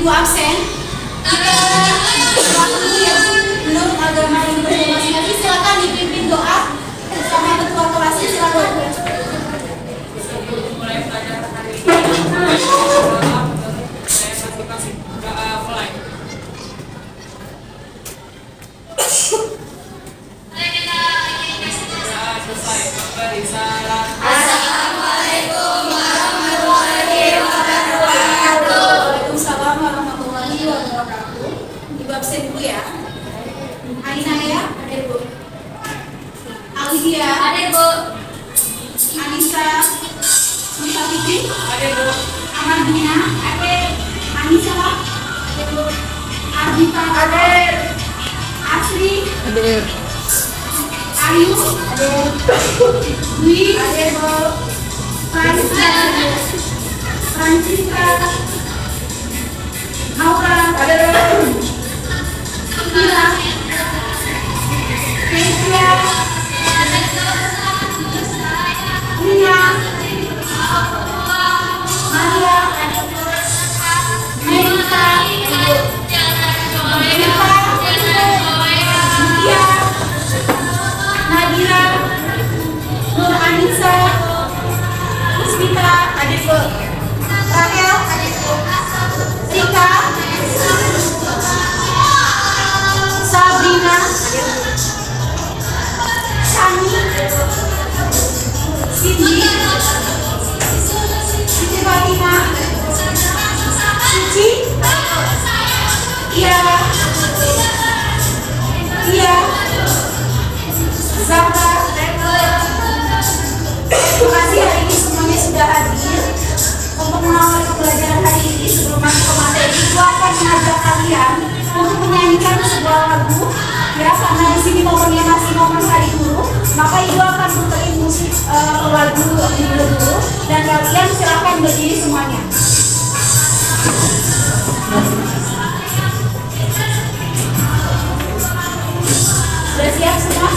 ibu absen. Waktu yang menurut agama Hindu masing-masing silakan dipimpin doa sama ketua kelasnya, silakan. Mulai belajar hari ini. Saya masih mulai. Selesai. Memberi salam. Assalamualaikum warahmatullahi wabarakatuh. Waalaikumsalam warahmatullahi wabarakatuh. Ibu absen dulu ya. Ainaya, ada ibu. Alidia, Ada Bu. Anissa, Mustafiki, Ada Bu. Amardina, ada. Anissa, ada ibu. Ardita, ada. Asri, Ada. Ayu, ada. Dwi, ada ibu. Francisca, Aura, ada. Ira, Kesia, Ria, Maria, Melita, Mutia, Nadira, Nur Anissa, Puspita, Rachel, Rika, Sabrina, Shani, Cindy, Siti Fatima, Suci, Tiara, Tia, Zahra. Terima kasih hari ini semuanya sudah hadir. Untuk mengawali pembelajaran hari ini sebelum masuk ke materi, aku akan mengajak kalian untuk menyanyikan sebuah lagu. Ya, karena di sini momennya masih momen hari guru, maka ibu akan puterin musik lagu dulu dan kalian silakan berdiri semuanya. Sudah siap semua?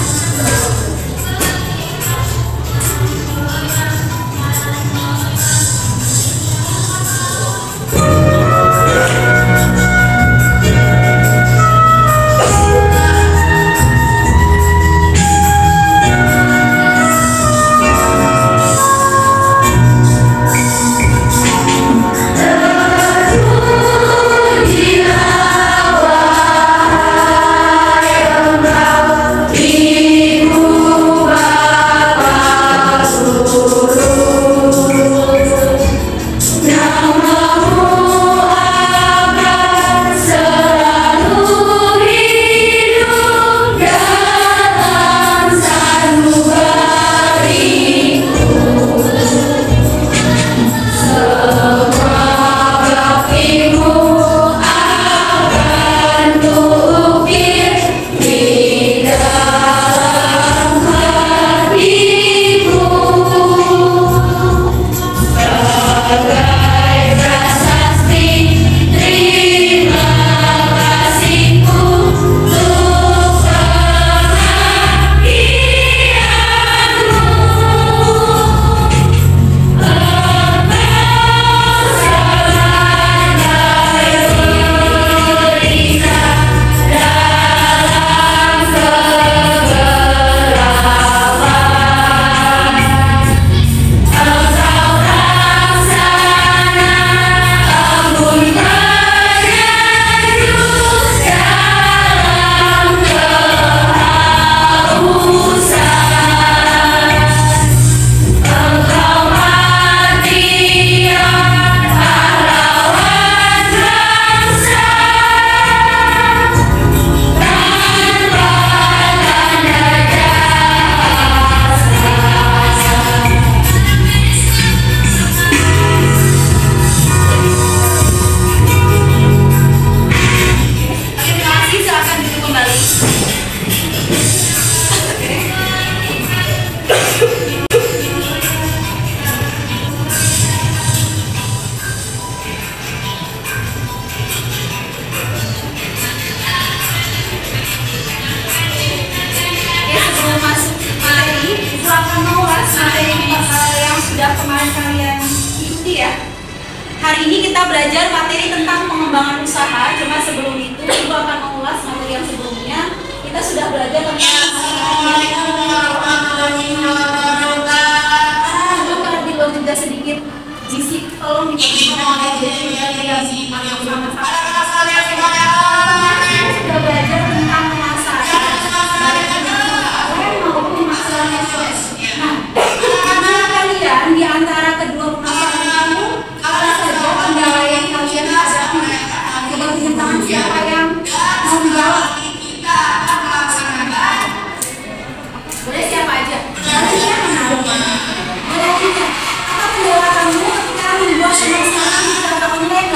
kita belajar materi tentang pengembangan usaha. Cuma sebelum itu Ibu akan mengulas materi yang sebelumnya. Kita sudah belajar tentang karena di luar juga sedikit bisik, tolong diperhatikan yang sudah belajar tentang pemasaran baik maupun masalah SOS. Nah, menurut kalian di antara kedua pemasaran kamu apa saja kendala yang kalian hadapi? Coba tunjuk tangan siapa yang mau menjawab. Boleh siapa aja? Kalian mana? Berarti apa kendala kamu ketika membuat pemasaran secara online?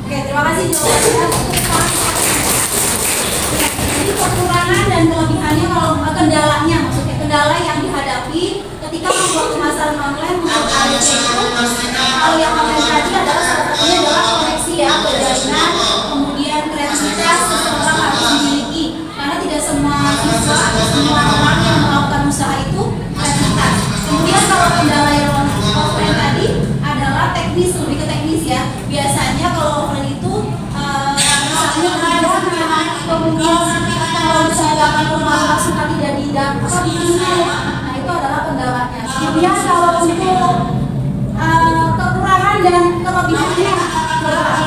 Oke, terima kasih jawabannya. Jadi kekurangan dan kelebihannya kalau kendalanya, maksudnya kendala yang dihadapi ketika membuat pemasaran online menurut kalian itu kalau yang online tadi adalah salah satunya adalah koneksi ya, jaringan, kemudian kreativitas seseorang harus dimiliki karena tidak semua siswa atau semua orang yang melakukan usaha itu kreativitas. Kemudian kalau kendala yang offline tadi adalah teknis, lebih ke teknis ya. Biasanya kalau offline itu misalnya kemudian kalau misalnya akan pemasukan tidak didapat nah itu adalah kendalanya. Kemudian kalau untuk kekurangan dan kelebihannya,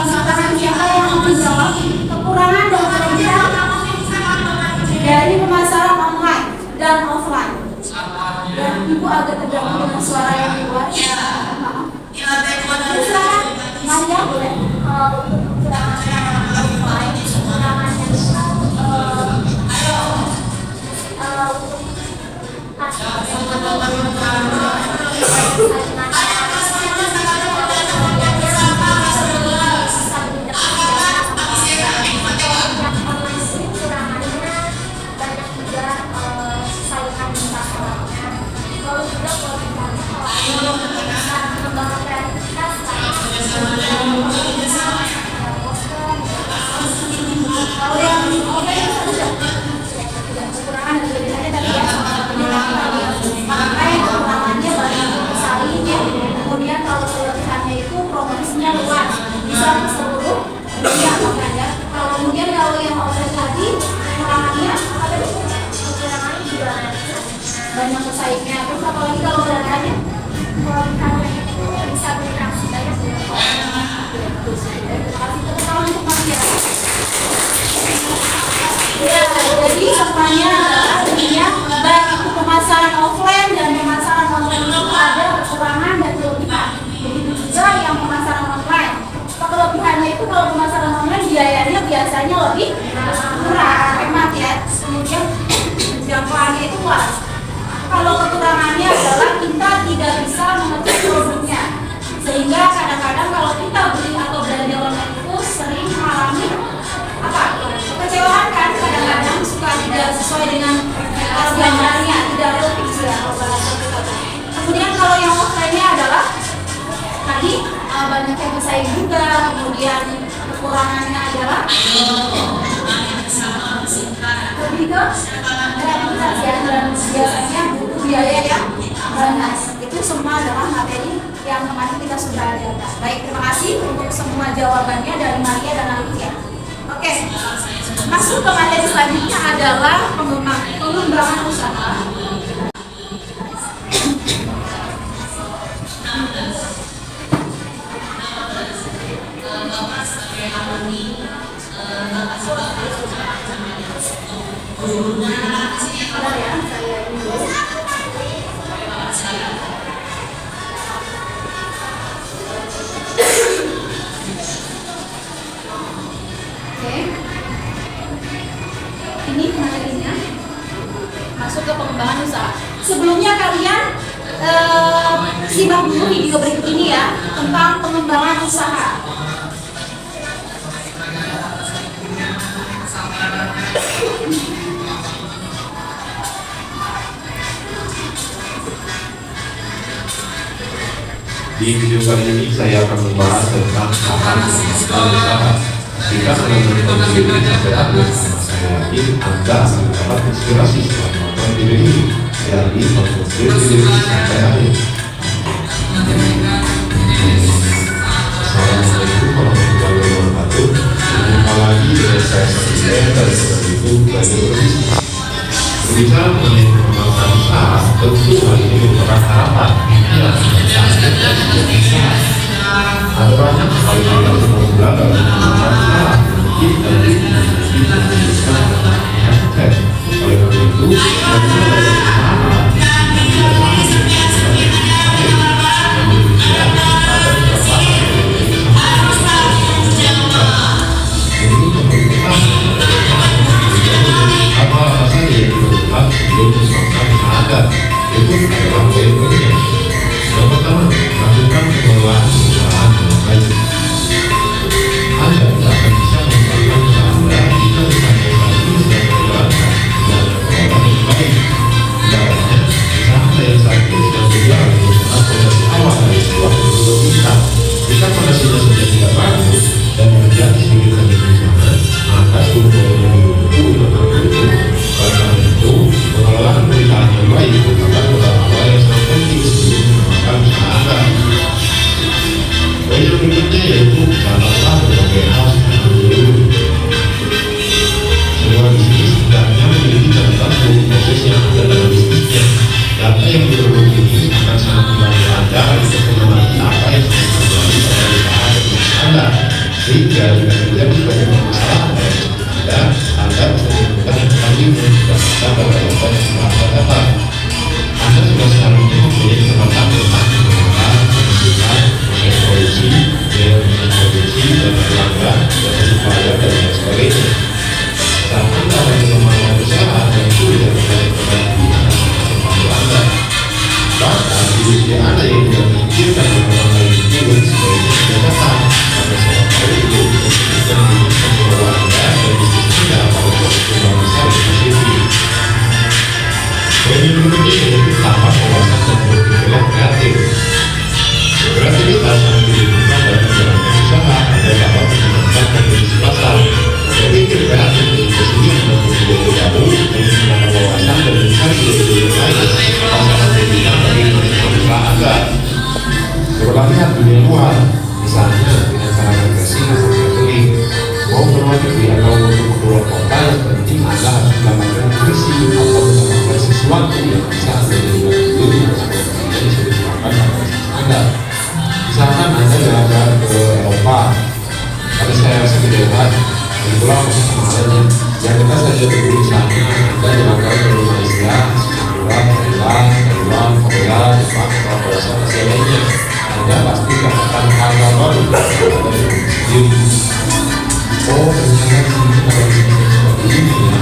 misalkan siapa yang menjawab kekurangan dan kelebihan dari pemasaran online dan offline. Dan Ibu agak terganggu dengan suara yang di luar. Maaf. Silakan, Maria boleh. Untuk kekurangan offline, kekurangannya banyak pesaingnya. Terus apalagi kalau berani itu bisa berinteraksi banyak dengan orang. Terima kasih tepuk tangan untuk Maria. Ya, jadi semuanya adalah tentunya baik itu pemasaran offline dan pemasaran online itu ada kekurangan dan kelebihan. Begitu juga yang pemasaran online. Kelebihannya itu kalau pemasaran online biayanya biasanya lebih murah, hemat ya. Kemudian jangkauannya itu luas. Kalau kekurangannya adalah kita tidak bisa mengecek produknya, sehingga kadang-kadang kalau kita beli atau belanja online itu sering mengalami kekecewaan kan, kadang-kadang suka tidak sesuai dengan gambarnya, tidak relatif ya. Kemudian kalau yang offline-nya adalah tadi banyak yang bersaing juga, kemudian kekurangannya adalah lebih ke kreativitas ya, dan biasanya butuh biaya yang banyak. Itu semua adalah materi yang kemarin kita sudah ada. Baik, terima kasih untuk semua jawabannya dari Maria dan Alicia. Oke, masuk ke materi selanjutnya adalah pengembangan usaha. Bentar ya, saya tentang pengembangan usaha. Di video kali ini saya akan membahas tentang hal pengembangan usaha. Jika teman-teman memiliki sampai akhir, saya yakin Anda akan mendapat inspirasi setelah menonton video ini. Jadi, tonton video ini sampai akhir. Assalamualaikum warahmatullahi wabarakatuh. Jumpa lagi dengan saya Satria dari YouTube Radio Berbisnis. Berbicara mengenai pengembangan usaha, tentu hal ini merupakan harapan, impian, target dan usaha. Ada banyak hal yang harus bergerak dalam pengembangan usaha, mungkin dari pendidikan dan sukses. Oleh karena itu, bagaimana dalam usaha tidak sama apa saja yang dilakukan sebelum melakukan usaha itu adalah poin-poinnya. Yang pertama, lakukan pengelolaan perusahaan dengan baik. Anda tidak akan bisa mengembangkan usaha Anda jika usahanya saat ini sedang berjalankan tidak ada pengelolaan yang baik. Caranya, usaha Anda yang saat ini sedang berjalan merupakan fondasi awal dari sebuah usaha. Jika fondasinya sudah tidak bagus dan terjadi sedikit kegagalan, maka seluruh itu karena itu pengelolaan perusahaan yang baik merupakan modal awal yang sangat penting sebelum mengembangkan usaha Anda. Poin yang berikutnya yaitu catatlah berbagai hal secara menyeluruh. Semua bisnis hendaknya memiliki catatan seluruh proses yang ada dalam bisnisnya. Data yang menyeluruh ini akan sangat membantu Anda untuk mengamati apa yang sedang terjadi pada usaha dan bisnis Anda, sehingga jika terjadi suatu permasalahan Anda bisa menemukan yang dan tidak bisa pada data yang sudah Anda dapat. Anda sudah seharusnya mempunyai kesempatan tentang pengelolaan, penunjukan, proses produksi, biaya produksi, dan pelanggan, data supplier, dan lain sebagainya. Saat Anda mengembangkan usaha, dan itu tidak terkait dengan pilihan membantu Anda. Bahkan di usia Anda yang tidak memikirkan mengenai hal itu, sebaiknya sudah datang, karena saya tahu itu bisa menunjukkan pengelolaan Anda dan bisnis Anda pada suatu perubahan besar di positif. Poin yang berikutnya yaitu tambah wawasan dan berpikir yang kreatif. Kreativitas yang dibutuhkan dalam menjalankan usaha agar dapat mengembangkan kondisi pasar. Berpikir kreatif untuk kesenian dan ide-ide baru untuk menambah wawasan dan mencari ide-ide yang lain pasangan pembina bagi kemajuan usaha Anda. Berlatihan dunia luar, misalnya dengan cara refreshing atau traveling. Mau keluar negeri atau untuk keluar kota, yang penting Anda harus mendapatkan nutrisi atau mendapatkan sesuatu yang bisa Anda jadikan diri supaya kemudian bisa diterapkan pada bisnis Anda. Misalkan Anda jalan-jalan ke Eropa, tapi saya rasa tidak hebat, dan pulang masuk kemarin yang kita saja berburu usahanya, Anda jalan-jalan ke Malaysia, Singapura, Thailand, Taiwan, Korea, Jepang, atau Korea, Asia lainnya. Anda pasti akan hal-hal baru pada diri sendiri. Oh, ternyata di sini ada bisnis seperti ini ya.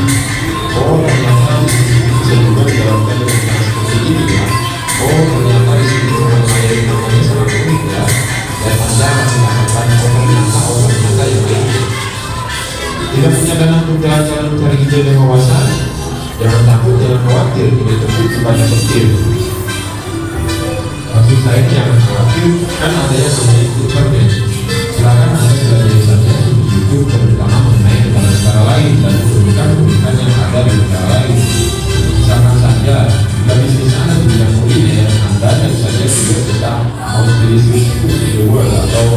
Oh, ternyata di sini bisa juga dijalankan dengan cara seperti ini ya. Oh, ternyata di sini orang lain namanya sangat unik ya. Dan Anda akan mendapatkan ternyata yang lainnya. Tidak punya dana untuk jalan-jalan mencari ide dan wawasan? Jangan takut, jangan khawatir, ini tentu banyak petir. Maksud saya jangan khawatir, kan ada yang namanya internet. Silakan Anda belajar di YouTube terutama mengenai negara lain dan keunikan yang ada di negara lain. Misalkan saja, jika bisnis Anda di bidang kuliner, Anda tentu saja juga bisa mau beli street food in the world atau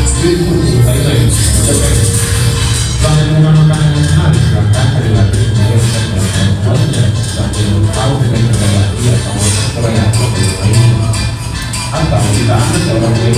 street food in Thailand. Setelah menemukan makanan yang menarik, silakan cari lagi supaya bisa mendapatkan kualitasnya sambil tahu dengan berbagi atau kreatif lainnya. Atau jika Anda seorang yang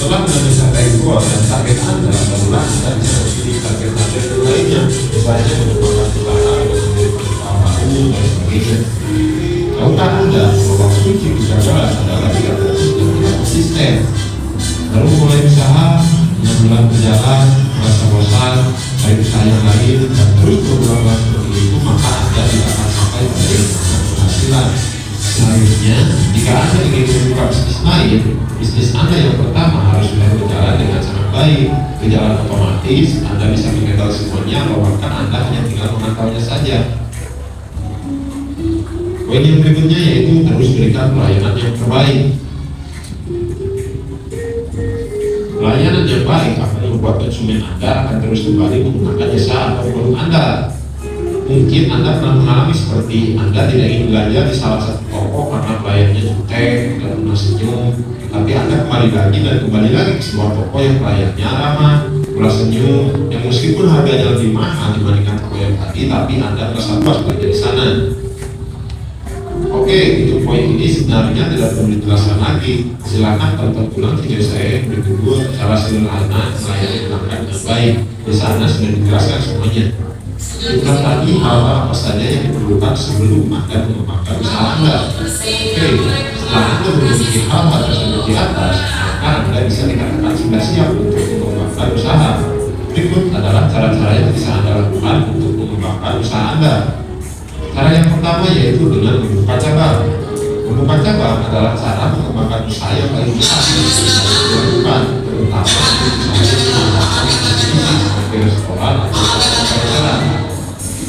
Setelah Anda mencapai goal dan target Anda, barulah Anda bisa memilih target-target lainnya, misalnya mengembangkan usaha atau mendirikan usaha baru dan sebagainya. Tahukah Anda bahwa kunci kegagalan adalah tidak fokus dan tidak konsisten? Lalu mulai usaha, 6 bulan berjalan, merasa bosan, cari usaha yang lain, dan terus berulang seperti itu, maka Anda tidak akan sampai pada yang penghasilan. Selanjutnya, jika Anda ingin membuka bisnis lain, bisnis Anda yang pertama harus sudah berjalan dengan sangat baik, berjalan otomatis, Anda bisa mengendal semuanya, bahkan Anda hanya tinggal memantaunya saja. Poin yang berikutnya yaitu terus berikan pelayanan yang terbaik. Pelayanan yang baik akan membuat konsumen Anda akan terus kembali menggunakan jasa atau produk Anda. Mungkin Anda pernah mengalami seperti Anda tidak ingin belanja di salah satu toko karena pelayannya jutek dan pernah senyum, tapi Anda kembali lagi ke sebuah toko yang pelayannya ramah, murah senyum, yang meskipun harganya lebih mahal dibandingkan toko yang tadi, tapi Anda merasa puas belanja di sana. Oke, untuk poin ini sebenarnya tidak perlu dijelaskan lagi. Silakan tonton ulang video saya yang berjudul cara sederhana melayani pelanggan dengan baik. Di sana sudah dijelaskan semuanya. Bukan lagi hal-hal apa saja yang diperlukan sebelum Anda mengembangkan usaha Anda. Oke, setelah Anda memiliki hal-hal tersebut di atas, maka Anda bisa dikatakan sudah siap untuk mengembangkan usaha. Berikut adalah cara-cara yang bisa Anda lakukan untuk mengembangkan usaha Anda. Cara yang pertama yaitu dengan membuka cabang. Membuka cabang adalah cara mengembangkan usaha yang paling besar yang bisa dilakukan, terutama untuk usaha yang mengembangkan seperti restoran atau restoran.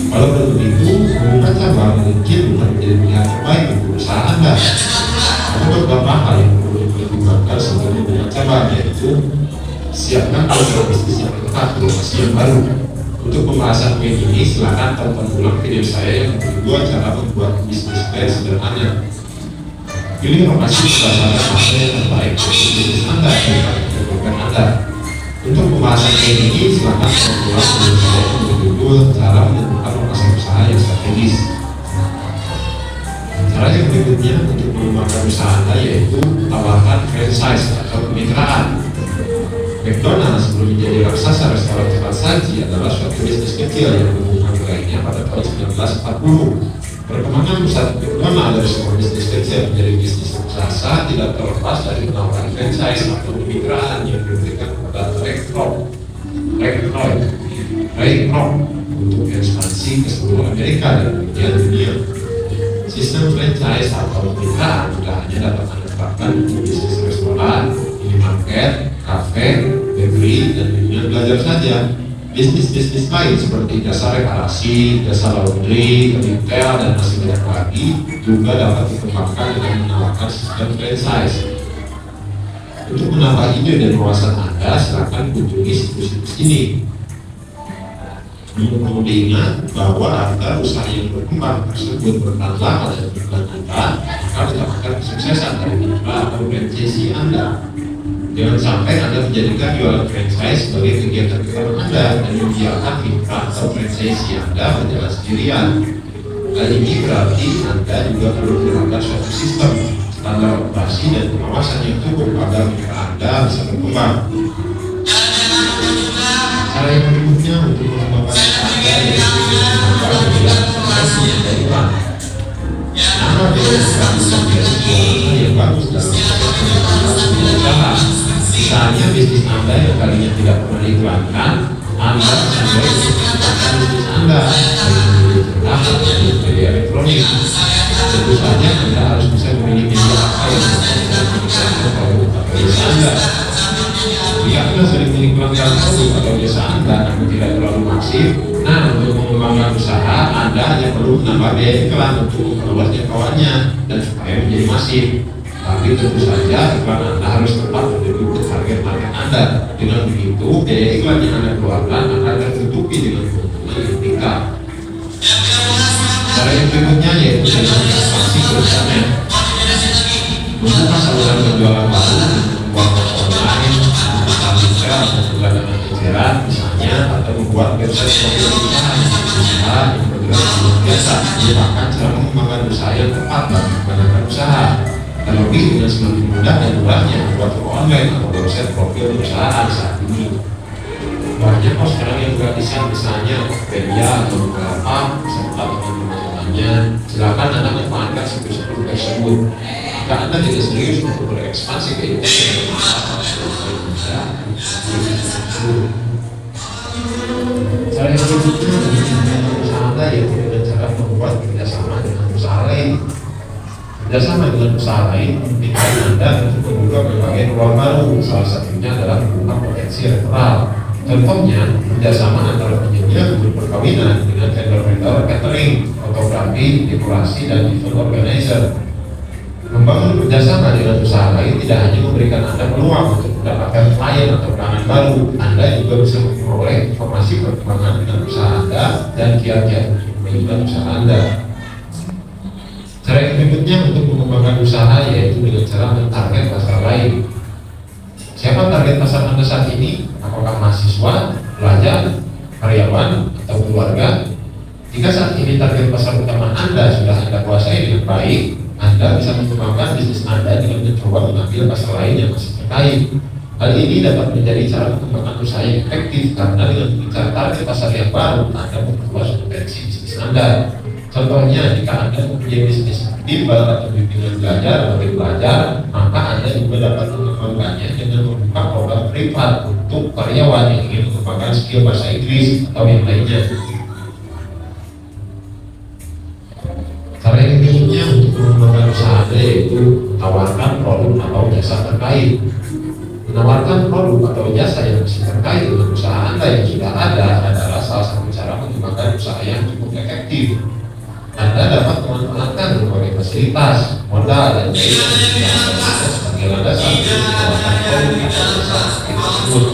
Kalau begitu, membuka cabang mungkin bukan menjadi pilihan terbaik untuk usaha Anda. Ada beberapa hal yang perlu dipertimbangkan sebelum membuka cabang, yaitu siapkan program bisnis yang tetap di lokasi yang baru. Untuk pembahasan poin ini, silakan tonton ulang video saya yang kedua cara membuat bisnis plan sederhana. Pilih lokasi berdasarkan apa yang terbaik untuk bisnis Anda dan program Anda. Untuk pembahasan poin ini, silakan tonton ulang video saya yang berjudul cara menentukan lokasi usaha yang strategis. Cara yang berikutnya untuk mengembangkan usaha Anda yaitu tawarkan franchise atau kemitraan. McDonald's sebelum menjadi raksasa restoran cepat saji adalah suatu bisnis kecil yang menemukan nilainya pada tahun 1940. Perkembangan usaha McDonald's dari sebuah bisnis kecil menjadi bisnis raksasa tidak terlepas dari penawaran franchise atau kemitraan yang diberikan kepada Ray Kroc untuk ekspansi ke seluruh Amerika dan dunia. Sistem franchise atau kemitraan tidak hanya dapat Anda terapkan untuk bisnis restoran, minimarket, kafe, bakery, dan dunia belajar saja. Bisnis-bisnis lain seperti jasa reparasi, jasa laundry, retail, dan masih banyak lagi juga dapat dikembangkan dengan menawarkan sistem franchise. Untuk menambah ide dan wawasan Anda, silakan kunjungi situs-situs ini. Perlu diingat bahwa harga usaha yang berkembang tersebut bertahan lama dan berkelanjutan, maka mendapatkan kesuksesan dari mitra atau franchisee Anda. Jangan sampai Anda menjadikan jualan franchise sebagai kegiatan utama Anda dan membiarkan mitra atau franchisee Anda berjalan sendirian. Hal ini berarti Anda juga perlu menerapkan suatu sistem, standar operasi dan pengawasan yang cukup agar mitra Anda bisa berkembang. Cara yang berikutnya untuk mengembangkan usaha Anda yaitu mengembangkan dari uang. Nama bisnis yang bagus dalam usaha. Misalnya bisnis Anda yang tadinya tidak pernah diiklankan, Anda bisa mulai mengembangkan bisnis Anda dengan media elektronik. Tentu saja Anda harus bisa memilih media apa yang mengembangkan produk atau jasa Anda. Jika Anda sering mengiklankan produk atau jasa Anda namun tidak terlalu masif, untuk mengembangkan usaha Anda hanya perlu menambah biaya iklan untuk memperluas jangkauannya dan supaya menjadi masif. Tapi tentu saja iklan Anda harus tepat mendukung target market Anda. Dengan begitu, biaya iklan yang Anda keluarkan akan tertutupi dengan keuntungan yang tingkat. Cara yang berikutnya yaitu dengan ekspansi ke internet. Membuka saluran penjualan baru, membuat toko online, membuka retail atau perdagangan eceran misalnya, atau membuat website usaha yang bergerak di biasa merupakan cara mengembangkan usaha yang tepat bagi mengembangkan usaha. Terlebih dengan semakin mudah dan jumlahnya buat online atau website profil perusahaan saat ini. Banyak kok sekarang yang gratisan, misalnya Tokopedia atau Bukalapak serta teman-temannya. Silakan Anda manfaatkan situs-situs tersebut. Jika Anda tidak serius untuk berekspansi ke internet, cara yang berikutnya untuk usaha Anda yaitu dengan cara membuat kerjasama dengan usaha lain. Kerjasama dengan usaha lain memungkinkan Anda untuk membuka berbagai peluang baru. Salah satunya adalah membuka potensi referral. Contohnya, kerjasama antara penyedia untuk perkawinan dengan vendor-vendor catering, fotografi, dekorasi, dan event organizer. Membangun kerjasama dengan usaha lain tidak hanya memberikan Anda peluang untuk mendapatkan klien atau pelanggan baru, Anda juga bisa memperoleh informasi perkembangan dengan usaha Anda dan kiat-kiat untuk memajukan usaha Anda. Cara yang berikutnya untuk mengembangkan usaha yaitu dengan cara mentarget pasar lain. Siapa target pasar Anda saat ini? Apakah mahasiswa, pelajar, karyawan, atau keluarga? Jika saat ini target pasar utama Anda sudah Anda kuasai dengan baik, Anda bisa mengembangkan bisnis Anda dengan mencoba mengambil pasar lain yang masih terkait. Hal ini dapat menjadi cara mengembangkan usaha yang efektif karena dengan mengincar target pasar yang baru, Anda memperluas potensi bisnis Anda. Contohnya, jika Anda mempunyai bisnis bimbel atau bimbingan belajar atau belajar, maka Anda juga dapat mengembangkannya dengan membuka program privat untuk karyawan yang ingin mengembangkan skill bahasa Inggris atau yang lainnya. Cara yang berikutnya untuk mengembangkan usaha Anda yaitu menawarkan produk atau jasa terkait. Menawarkan produk atau jasa yang masih terkait dengan usaha Anda yang sudah ada adalah salah satu cara mengembangkan usaha yang cukup efektif. Anda dapat memanfaatkan berbagai fasilitas, modal, dan biaya sebagai landasan untuk menawarkan produk atau jasa tersebut.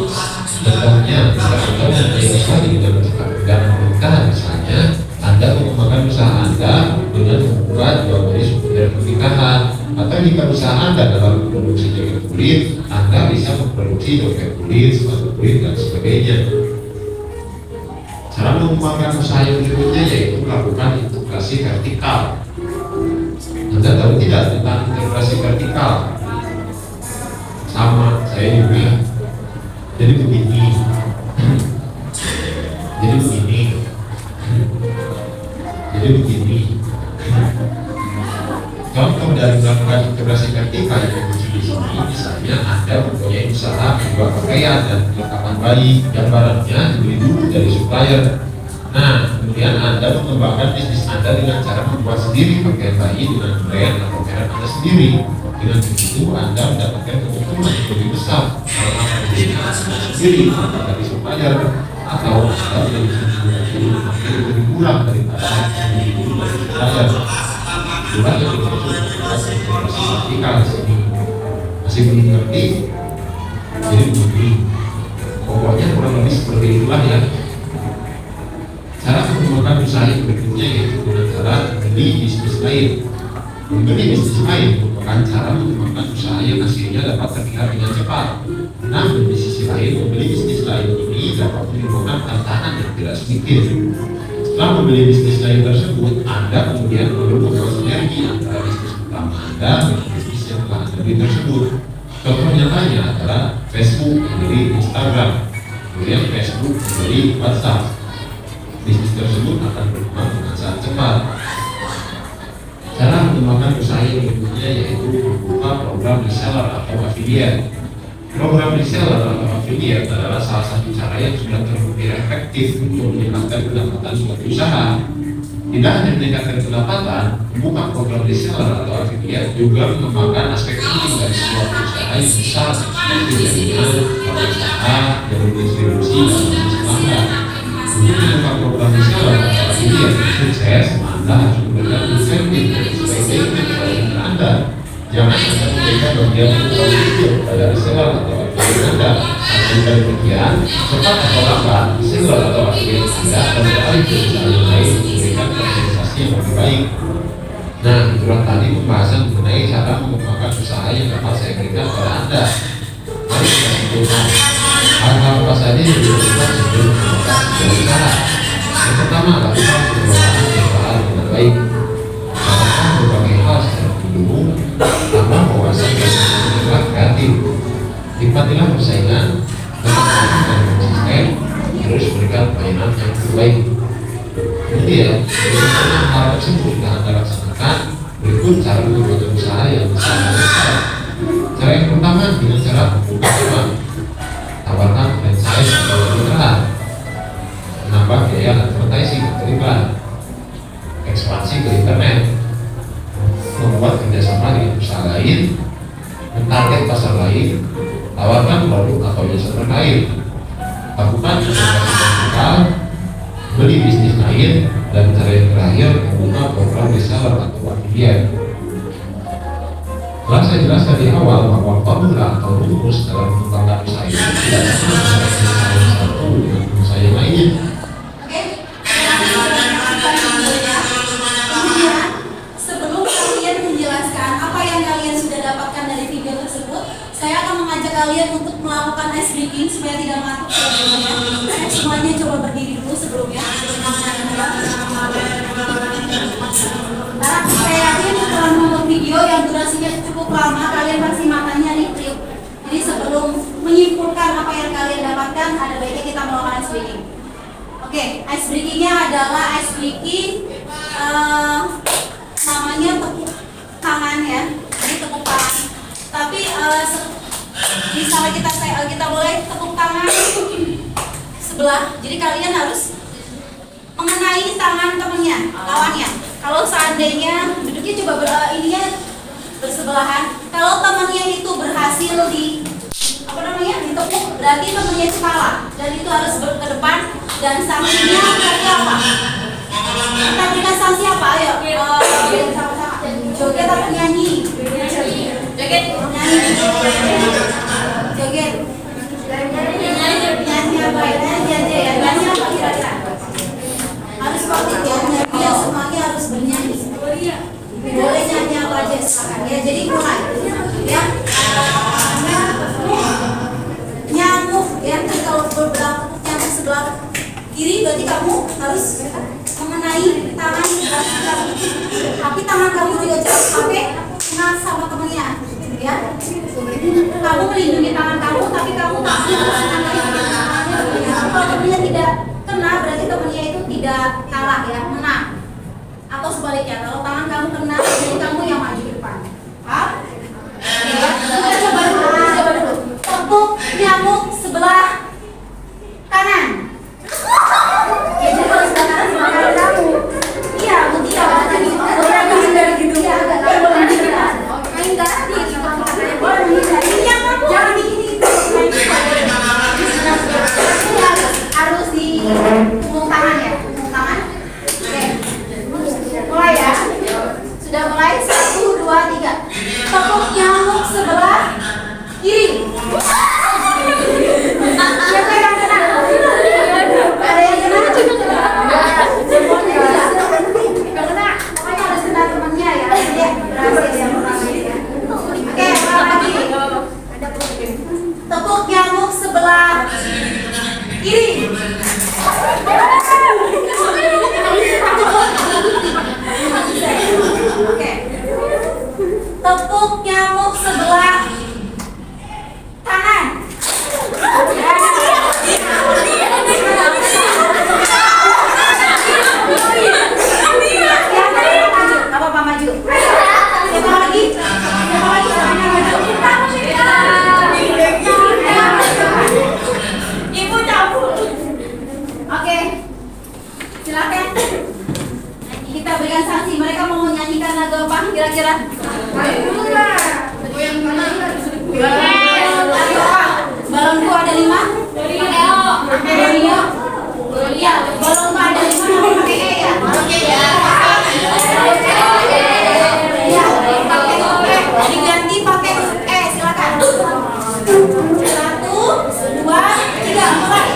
Contohnya, jika Anda mempunyai usaha di bidang pernikahan misalnya, Anda mengembangkan usaha Anda dengan membuka jual beli souvenir pernikahan, atau jika usaha Anda dalam produksi jaket kulit, Anda bisa memproduksi dompet kulit, sepatu kulit, dan sebagainya. Cara mengembangkan usaha yang berikutnya yaitu melakukan integrasi vertikal. Anda tahu tidak tentang integrasi vertikal? Sama, saya juga. Jadi begini. Contoh dari melakukan integrasi vertikal yang diuji di sini, misalnya Anda mempunyai usaha menjual pakaian dan perlengkapan bayi yang barangnya dibeli dulu dari supplier. Nah, kemudian Anda mengembangkan bisnis Anda dengan cara membuat sendiri pakaian bayi dengan brand atau merek Anda sendiri. Dengan begitu Anda mendapatkan keuntungan yang lebih besar karena membeli sendiri dari supplier, atau Anda lebih kurang daripada membeli dulu dari supplier. Itulah yang dimaksud vertikal di sini. Masih belum ngerti? Jadi begini, pokoknya kurang lebih seperti itulah ya. Cara mengembangkan usaha yang berikutnya yaitu dengan cara membeli bisnis lain. Membeli bisnis lain merupakan cara mengembangkan usaha yang hasilnya dapat terlihat dengan cepat. Namun di sisi lain, membeli bisnis lain ini dapat menimbulkan tantangan yang tidak sedikit. Setelah membeli bisnis lain tersebut, Anda kemudian perlu membuat sinergi antara bisnis utama Anda dengan bisnis yang telah Anda beli tersebut. Contoh nyatanya adalah Facebook membeli Instagram, kemudian Facebook membeli WhatsApp. Bisnis tersebut akan berkembang dengan sangat cepat. Cara mengembangkan usaha yang berikutnya yaitu membuka program reseller atau affiliate. Program reseller atau affiliate adalah salah satu cara yang sudah terbukti efektif untuk meningkatkan pendapatan suatu usaha. Tidak hanya meningkatkan pendapatan, membuka program reseller atau affiliate juga mengembangkan aspek penting dari sebuah usaha yang besar seperti jaringan, usaha, jalur distribusi, dan bisnis pelanggan. Untuk membuka program reseller atau affiliate yang sukses, Anda harus memberikan insentif dan sebaik-baiknya kepada Anda. Jangan Anda memberikan bagian kecil kepada reseller atau affiliate Anda. Jika demikian, cepat atau lambat, reseller atau affiliate Anda akan beralih ke usaha yang lain memberikan kompensasi yang lebih baik. Nah, itulah tadi pembahasan mengenai cara mengembangkan usaha yang dapat saya berikan kepada Anda. Mari kita simpulkan. Hal-hal apa saja yang dilakukan sebelum mengembangkan sebuah usaha? Yang pertama, lakukan pengelolaan usaha dengan baik. Lakukan berbagai hal secara menyeluruh, tambah wawasan dan menjelaskan kreatif. Nikmatilah persaingan dan konsisten, terus berikan pelayanan yang terbaik. Kemudian, bagaimana hal tersebut yang Anda laksanakan, berikut cara membuat usaha yang besar. Cara yang pertama dengan cara membuka uang, tawarkan franchise atau mitra, menambah biaya advertising atau iklan, ekspansi ke internet, membuat kerjasama dengan usaha lain, mentarget pasar lain, tawarkan produk atau jasa terkait, lakukan inovasi vertikal, beli bisnis lain, dan cara yang terakhir membuka program reseller atau affiliate. Telah saya jelaskan di awal bahwa formula atau rumus dalam mengembangkan usaha itu tidak sama seperti usaha satu dengan usaha yang lainnya. Sebelum kalian menjelaskan apa yang kalian sudah dapatkan dari video tersebut, saya akan mengajak kalian untuk melakukan ice breaking supaya tidak ngantuk sebelumnya. Semuanya coba berdiri dulu sebelumnya. Karena saya yakin setelah menonton video yang durasinya cukup lama, kalian pasti matanya rip-rip. Jadi sebelum menyimpulkan apa yang kalian dapatkan, ada baiknya kita melakukan ice breaking. Oke, ice breakingnya adalah ice breaking namanya tepuk tangan ya, jadi tepuk tangan. Tapi misalnya kita mulai tepuk tangan sebelah, jadi kalian harus mengenai tangan temennya, lawannya. Kalau seandainya duduknya coba bersebelahan, kalau temannya itu berhasil ditepuk, berarti temannya itu kalah dan itu harus ke depan. Dan sanksinya berarti apa? Kita berikan sanksi apa? Ayo, sama-sama. Joget atau nyanyi? Joget. Joget. Nyanyi apa ya? Nyanyi apa kira-kira? Harus sportif ya, nyanyi semuanya harus bernyanyi. Boleh nyanyi apa aja silakan ya. Jadi mulai ya. Nyamuk ya, kalau beberapa nyamuk sebelah kiri berarti kamu harus mengenai tangan sebelah kamu. Tapi tangan kamu juga jangan sampai kena sama temennya ya. Kamu melindungi tangan kamu, tapi kamu pasti harus mengenai tangannya temennya. Kalau temennya tidak kena, berarti temennya itu tidak kalah ya, menang. Atau sebaliknya, kalau tangan kamu kena, jadi kamu yang maju ke depan. Paham? Ya, kita coba dulu. Tepuk nyamuk sebelah kanan. Ya, jadi kalau sebelah kanan sebelah kanan kamu. Iya, begitu. Orang menghindar gitu. Iya, agak boleh menghindar. Menghindar di gitu. Boleh menghindar. Iya, jangan begini. Harus di punggung tangan ya, punggung tangan. Oke. Mulai ya. Sudah mulai 1, 2, 3. Tepuk nyamuk sebelah kiri. Siapa yang kena? Ada yang kena? Semuanya tidak kena. Pokoknya harus kena temannya ya. Dia berhasil yang pertama ini ya. Oke, ulang lagi. Tepuk nyamuk sebelah kiri. Oke. Tepuk nyamuk sebelah kanan. Apa maju? Siapa lagi? Ibu campur. Oke. Silakan. Kita berikan sanksi. Mereka mau menyanyikan lagu apa kira-kira? Balonku ada 5. Iya, balonku ada 5 pakai E ya. Iya, pakai E. Diganti pakai E, silakan. 1, 2, 3, mulai.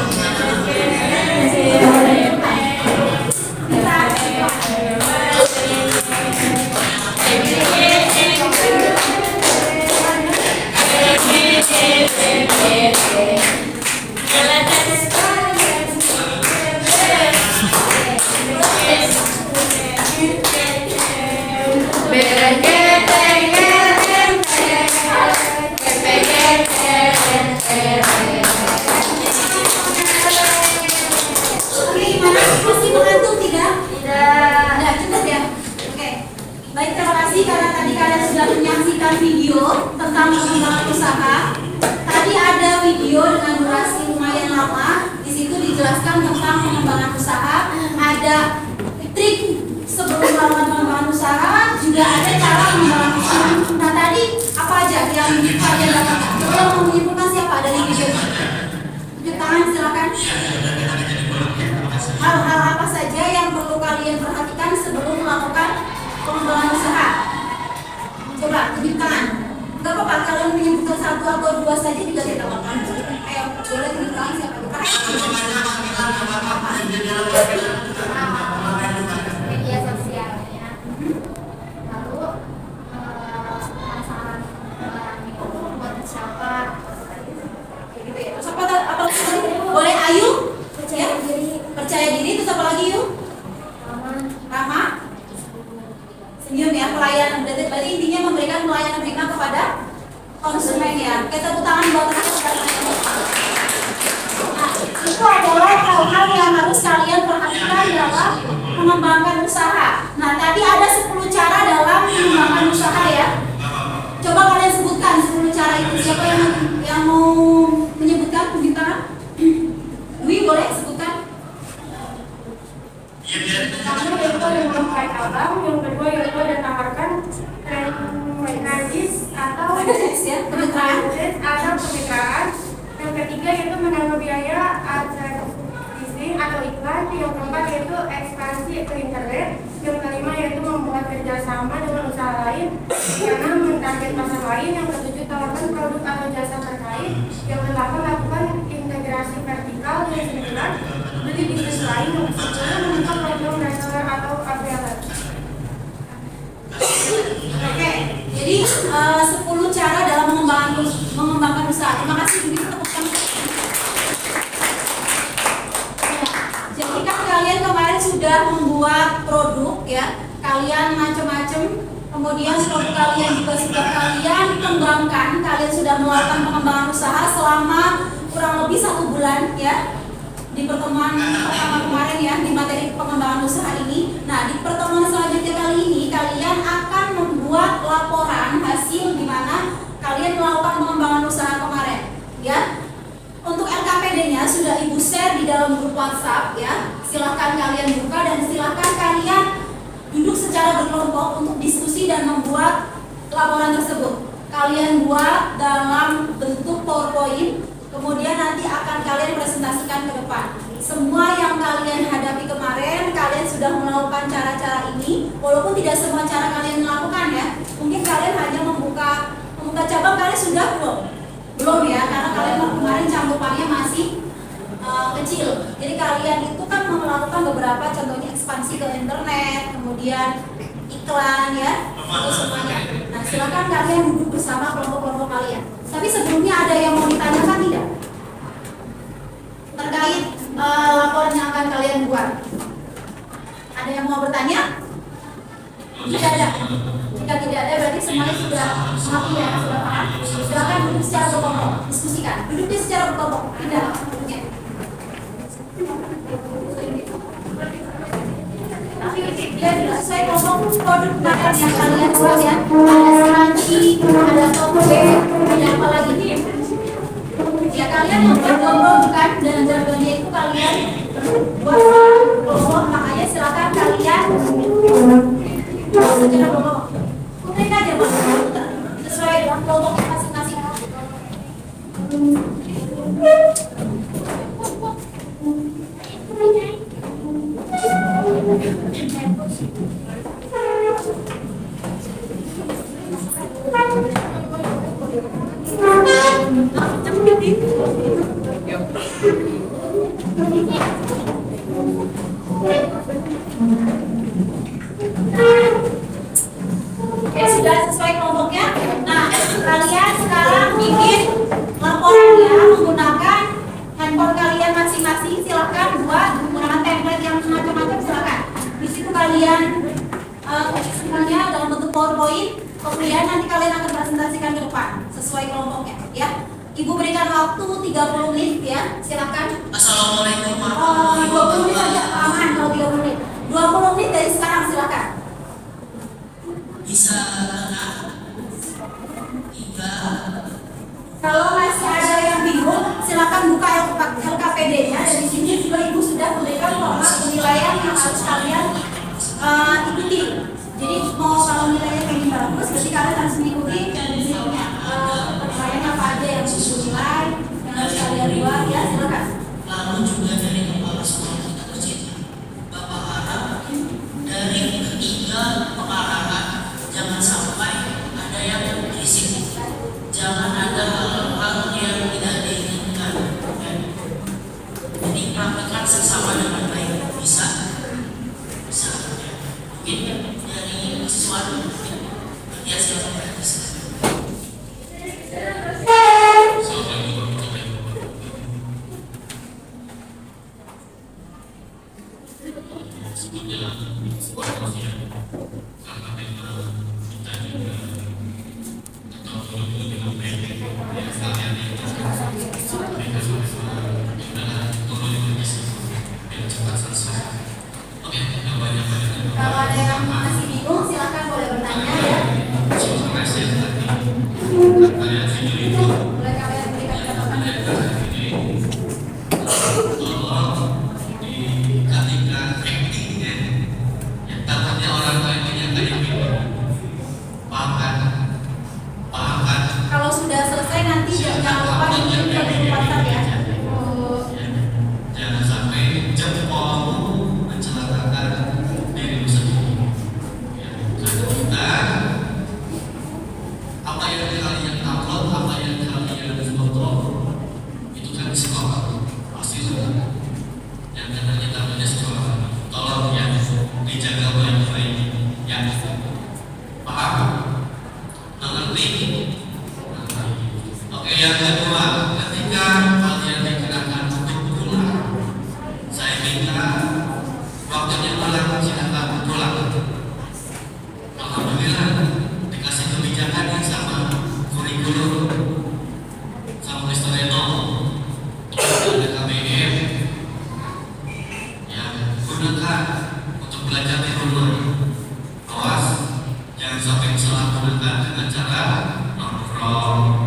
menjelaskan tentang pengembangan usaha, ada trik sebelum melakukan pengembangan usaha, juga ada cara pengembangan usaha. Nah tadi apa aja yang kalian dapatkan? Coba yang mau menyimpulkan siapa dari video ini? Tunjuk tangan silakan. Hal-hal apa saja yang perlu kalian perhatikan sebelum melakukan pengembangan usaha? Coba tunjuk tangan. Gak apa-apa kalian menyebutkan satu atau dua saja juga tidak apa-apa. Ayo boleh tunjuk tangan siapa? Media sosialnya, lalu pemasaran barangnya itu buat siapa, Gitu ya. Terus apa boleh Ayu? percaya diri, Percaya diri. Terus apa lagi Yu? aman, Ramah, senyum ya, pelayanan. Berarti intinya memberikan pelayanan prima kepada konsumen ya. Kita tepuk tangan buat Nah, itu adalah hal-hal yang harus kalian perhatikan dalam mengembangkan usaha. Nah, tadi ada 10 cara dalam mengembangkan usaha ya. Coba kalian sebutkan 10 cara itu. Siapa yang mau menyebutkan? Tunjuk tangan. Dwi boleh sebutkan? Pertama yaitu ada mengembangkan abang, yang kedua yaitu ada tawarkan franchise atau Ya, kemitraan. atau kemitraan, yang ketiga yaitu menambah biaya advertising atau iklan, yang keempat yaitu ekspansi ke internet, yang kelima yaitu membuat kerjasama dengan usaha lain karena mentarget pasar lain, yang ketujuh tawarkan produk atau jasa terkait, yang kedelapan lakukan integrasi vertikal, yang sembilan beli bisnis lain, yang ke-10 membuka program reseller atau affiliate. Oke, jadi 10 cara dalam mengembangkan usaha. Terima kasih Budi, tepuk tangan. Jadi kan kalian kemarin sudah membuat produk ya, kalian macam-macam. Kemudian produk kalian juga sudah kalian kembangkan. Kalian sudah melakukan pengembangan usaha selama kurang lebih 1 bulan ya. Di pertemuan pertama kemarin ya, di materi pengembangan usaha ini. Nah, di pertemuan selanjutnya kali ini kalian akan membuat laporan hasil di mana kalian melakukan pengembangan usaha kemarin ya. Untuk LKPD-nya sudah Ibu share di dalam grup WhatsApp ya. Silahkan kalian buka dan silahkan kalian duduk secara berkelompok untuk diskusi dan membuat laporan tersebut. Kalian buat dalam bentuk PowerPoint. Kemudian nanti akan kalian presentasikan ke depan. Semua yang kalian hadapi kemarin, kalian sudah melakukan cara-cara ini. Walaupun tidak semua cara kalian melakukan ya. Mungkin kalian hanya membuka cabang, kalian sudah belum ya, karena kalian kemarin cakupannya masih kecil. Jadi kalian itu kan melakukan beberapa, contohnya ekspansi ke internet, kemudian iklan ya, itu semuanya. Nah, silakan kalian duduk bersama kelompok-kelompok kalian. Tapi sebelumnya ada yang mau ditanyakan tidak? Terkait laporan yang akan kalian buat. Ada yang mau bertanya? Tidak ada. Jika tidak ada berarti semuanya sudah mengerti ya, sudah paham. Silakan duduk secara berkelompok, diskusikan. Duduknya secara berkelompok, tidak duduknya. Dan sesuai kelompok produk makan yang kalian buat ya. Ada seranci, ada toge, ada apa lagi nih? Ya kalian membuat kelompok bukan, dan jargonnya itu kalian buat kelompok, makanya silakan kalian secara kelompok. Puterin aja Mas, sesuai dengan kelompoknya masing-masing. Oke, sudah sesuai kelompoknya. Nah, kalian sekarang bikin laporannya menggunakan handphone kalian masing-masing. Silakan buat menggunakan template yang macam-macam, silakan. Di situ kalian tulisannya dalam bentuk PowerPoint. Kemudian nanti kalian akan presentasikan ke depan sesuai kelompoknya, ya. Ibu berikan waktu 30 menit ya, silakan. Assalamualaikum 20 menit saja, aman kalau 30 menit. 20 menit dari sekarang, silakan. Bisa Kalau masih ada yang bingung, silakan buka LKPD-nya dari sini. juga ibu sudah memberikan format penilaian yang harus kalian ikuti. Jadi mau kalau nilainya pengen bagus, berarti kalian harus mengikuti penilaian apa aja yang ibu nilai, yang harus kalian buat ya. Silakan. Lalu juga dari kepala sekolah kita tercipta. Bapak harap dari ketiga pengarahan jangan sampai ada yang berisik, jangan ada hal-hal yang tidak diinginkan. Jadi praktekkan sesama dengan baik, bisa. Mungkin dari sesuatu ya silakan bisa. Kalau ada yang masih bingung, silakan boleh bertanya ya. Boleh kalian berikan catatan. Kalau sudah selesai nanti jangan lupa dikirim ke grup WhatsApp ya. Jangan sampai jempolmu mencelakakan dirimu sendiri. Karena kita apa yang kalian upload, apa yang kalian foto itu kan di sekolah pasti sudah. Yang katanya namanya sekolah, tolong ya dijaga baik-baik ya. Paham? Mengerti? Oke, yang kedua, ketika kalian dikerahkan untuk pulang, saya minta waktunya pulang silakan pulang. Alhamdulillah dikasih kebijakan yang sama kurikulum sama Mr. Reno, ada KBM, ya gunakan untuk belajar di rumah. Awas, jangan sampai disalahgunakan dengan cara nongkrong.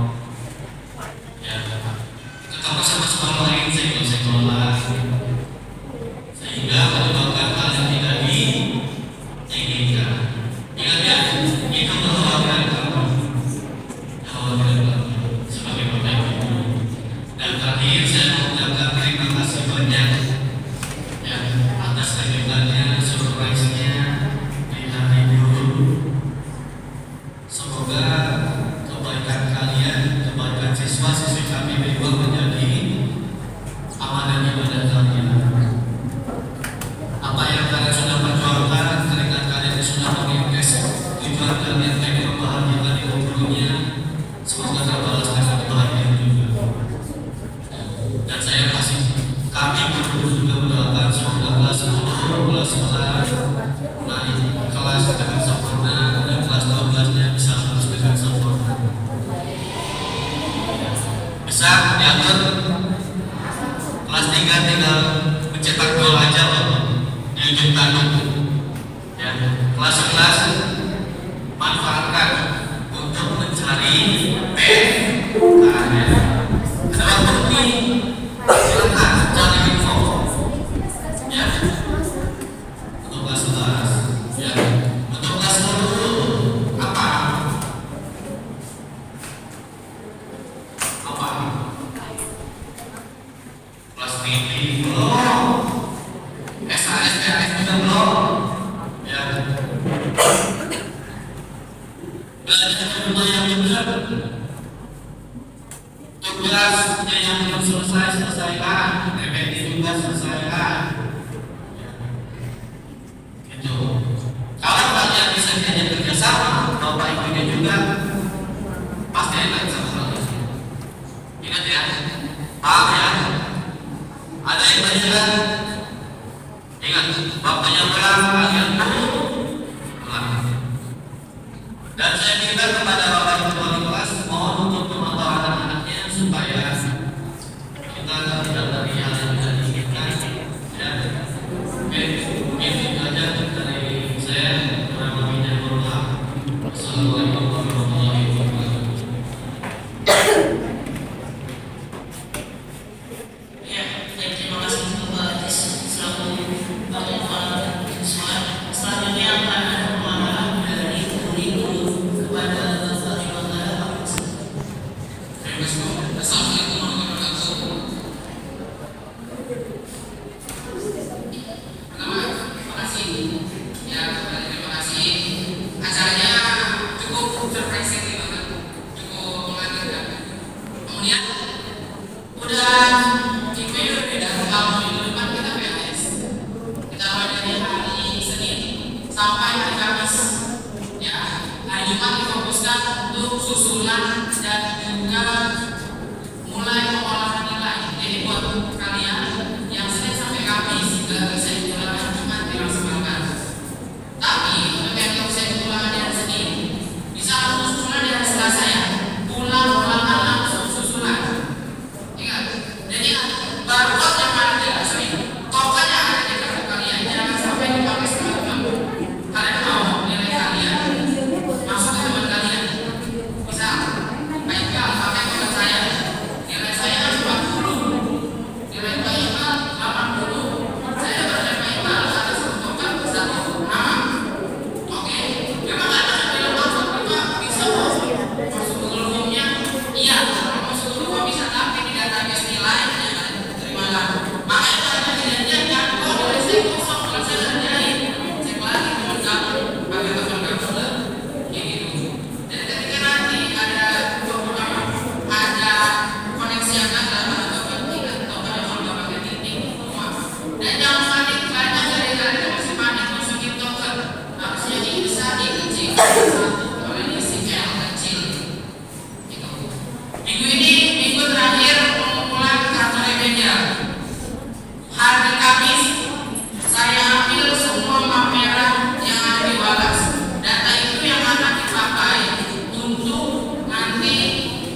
Tetap bersama-sama lain sekolah sehingga menyebabkan hal yang tidak diinginkan. Ingat ya, itu kekhawatiran kamu, sebagai bapak ibu. Dan terakhir saya mengucapkan terima kasih banyak ya atas kejutannya, surprise-nya di hari Guru. Semoga kebaikan kalian, kebaikan siswa-siswi kami menjadi amanah ibadah kalian. Apa yang kalian sudah perjuangkan, keringat kalian sudah mengikis tujuan kalian pengen membahagiakan ibu gurunya, semoga terbalas dengan kebahagiaan juga. Dan saya kasih kami guru juga mendoakan semoga kelas 10, kelas 11 naik kelas dengan sempurna dan kelas 12-nya bisa lulus dengan sempurna. Bisa diatur kelas 3 tinggal mencetak gol aja loh di ujung tanduk ya. Kelas 11 manfaatkan untuk mencari PKN. Kenapa bukti? Silakan cari info ya. Untuk kelas 11 ya. Untuk kelas 10 apa? Kelas tinggi belum, SAS juga belum ya. Belajar lumayan juga. Tugasnya yang belum selesaikan, efektif juga selesaikan gitu. Kalau kalian bisa diajak kerjasama, bapak ibunya juga pasti enak sama kalian. Ingat ya, paham ya? Ada yang berjalan, ingat, bapaknya pulang, kalian pulang. Dan saya minta kepada bapak ibu wali kelas, mohon untuk memantau anak-anaknya supaya kita tidak dari hal yang tidak diinginkan ya. Oke, mungkin itu aja dari saya. Kurang lebihnya mohon maaf. Assalamualaikum warahmatullahi wabarakatuh. Ya, terima kasih Bapak Sudah minggu ini berbeda. Kalau minggu depan kita PAS. Kita mulai dari hari Senin sampai hari Kamis. Ya, hari Jumat difokuskan untuk susulan dan juga mulai pengolahan nilai. Jadi buat kalian yang Senin sampai Kamis juga bisa digunakan Jumat dilaksanakan. Tapi untuk yang bisa digunakan di hari Senin bisa langsung susulan di hari Selasa ya. Ulang-ulangan langsung susulan. Ingat, dan ingat barcode yang ada, token yang ada di kartu kalian jangan sampai dipakai setengah jam. Kalian mau nilai kalian masuk ke teman kalian. Misal, baiklah pakai token saya. Nilai saya 40, nilai Pak Iqbal 80. Saya berdapat Iqbal ada satu token satu nama. Oke, memang ada yang masuk juga bisa masuk ke umumnya. Iya, masuk ke umum bisa tapi di database nilai jangan terimalah. Makanya kalau kejadian kan kalau dari saya kosong kalau saya kerjain cek lagi teman kamu pakai teman kamu ya gitu. Dan ketika nanti ada koneksi yang ada atau penting atau pada kalau pakai titik semua. Dan jangan panik karena dari kalian masih panik masukin token harusnya ini bisa dikecil satu kalau ini isi yang kecil. Gitu. Minggu ini minggu terakhir pengumpulan kartu remedial. Hari Kamis saya ambil semua map merah yang ada di Walas. Data itu yang akan dipakai untuk nanti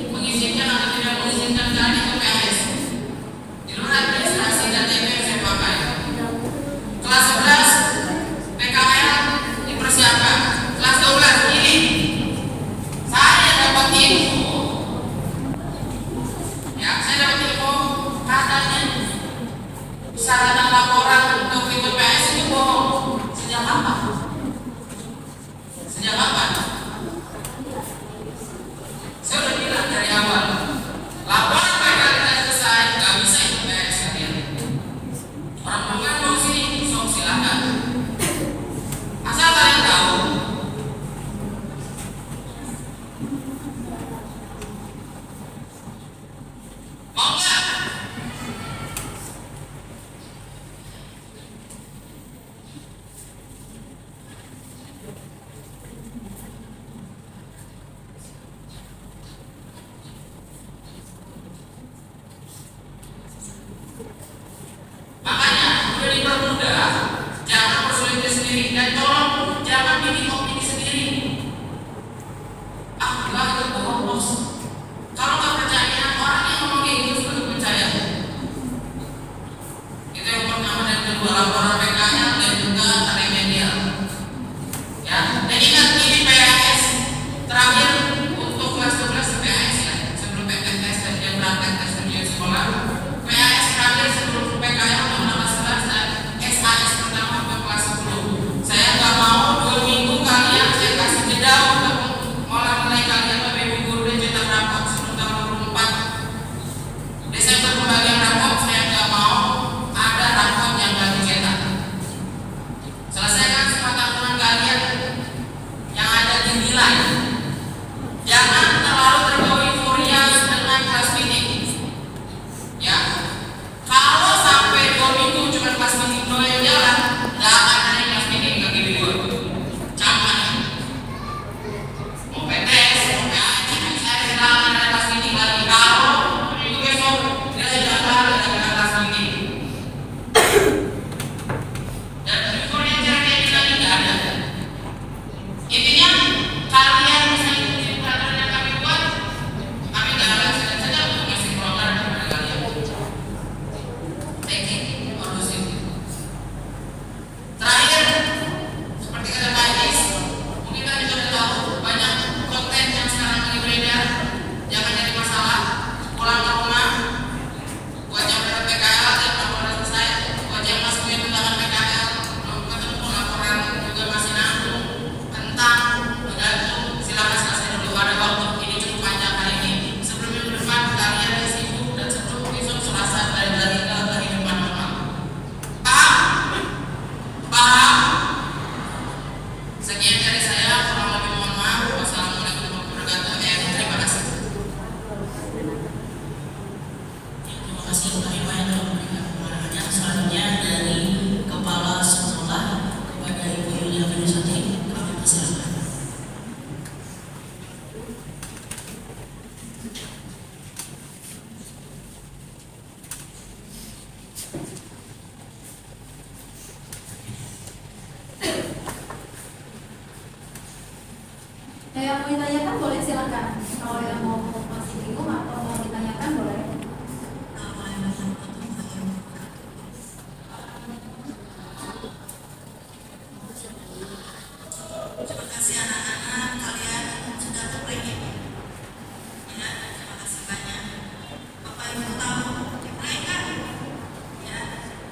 mengizinkan atau tidak mengizinkan kalian ke PAS. Di luar administrasi data itu yang saya pakai. Kelas 11 PKL dipersiapkan. Kelas 12 ini saya dapat info. Ya, saya dapat info katanya sarana laporan untuk ikut PAS itu bohong. Sejak kapan? Sejak kapan? Saya udah bilang dari awal, laporan PKL tidak selesai, nggak bisa ikut PAS kalian. Orang bukan mau sini, sok silakan. Asal kalian tahu, mau nggak? Makanya udah dipermudah, jangan persulit diri sendiri dan tolong jangan bikin opini sendiri. Ah, enggak itu bohong bos. Kalau nggak percaya orang yang ngomong kayak gitu sudah percaya. Itu yang pertama dan kedua laporan PKL dan juga remedial. Ya, dan ingat ini PAS terakhir untuk kelas 12 PAS ya sebelum PPS dan dia berangkat tes ujian sekolah. PAS terakhir sebelum PKL untuk 16 dan SAS pertama untuk kelas 10. Saya nggak mau 2 minggu kalian saya kasih jeda untuk mengolah nilai kalian Bapak Ibu guru dan cetak rapot sebelum tanggal 24 Desember pembagian rapot. Saya nggak mau ada rapot yang nggak dicetak. Selesaikan semua tanggungan kalian yang ada di nilai. Jangan terlalu terbawa euforia dengan kelas meeting. Ya, kasih Bapak Ibu yang telah memberikan pengarahannya. Selanjutnya dari Kepala Sekolah kepada Ibu Yulia Venisati, kami persilakan. Yang mau ditanyakan boleh silakan. Kalau yang mau masih bingung atau mau ditanyakan boleh. Terima kasih anak-anak, kalian sudah terpilih. Ya, terima kasih banyak. Bapak Ibu tahu dipilih kan? Ya,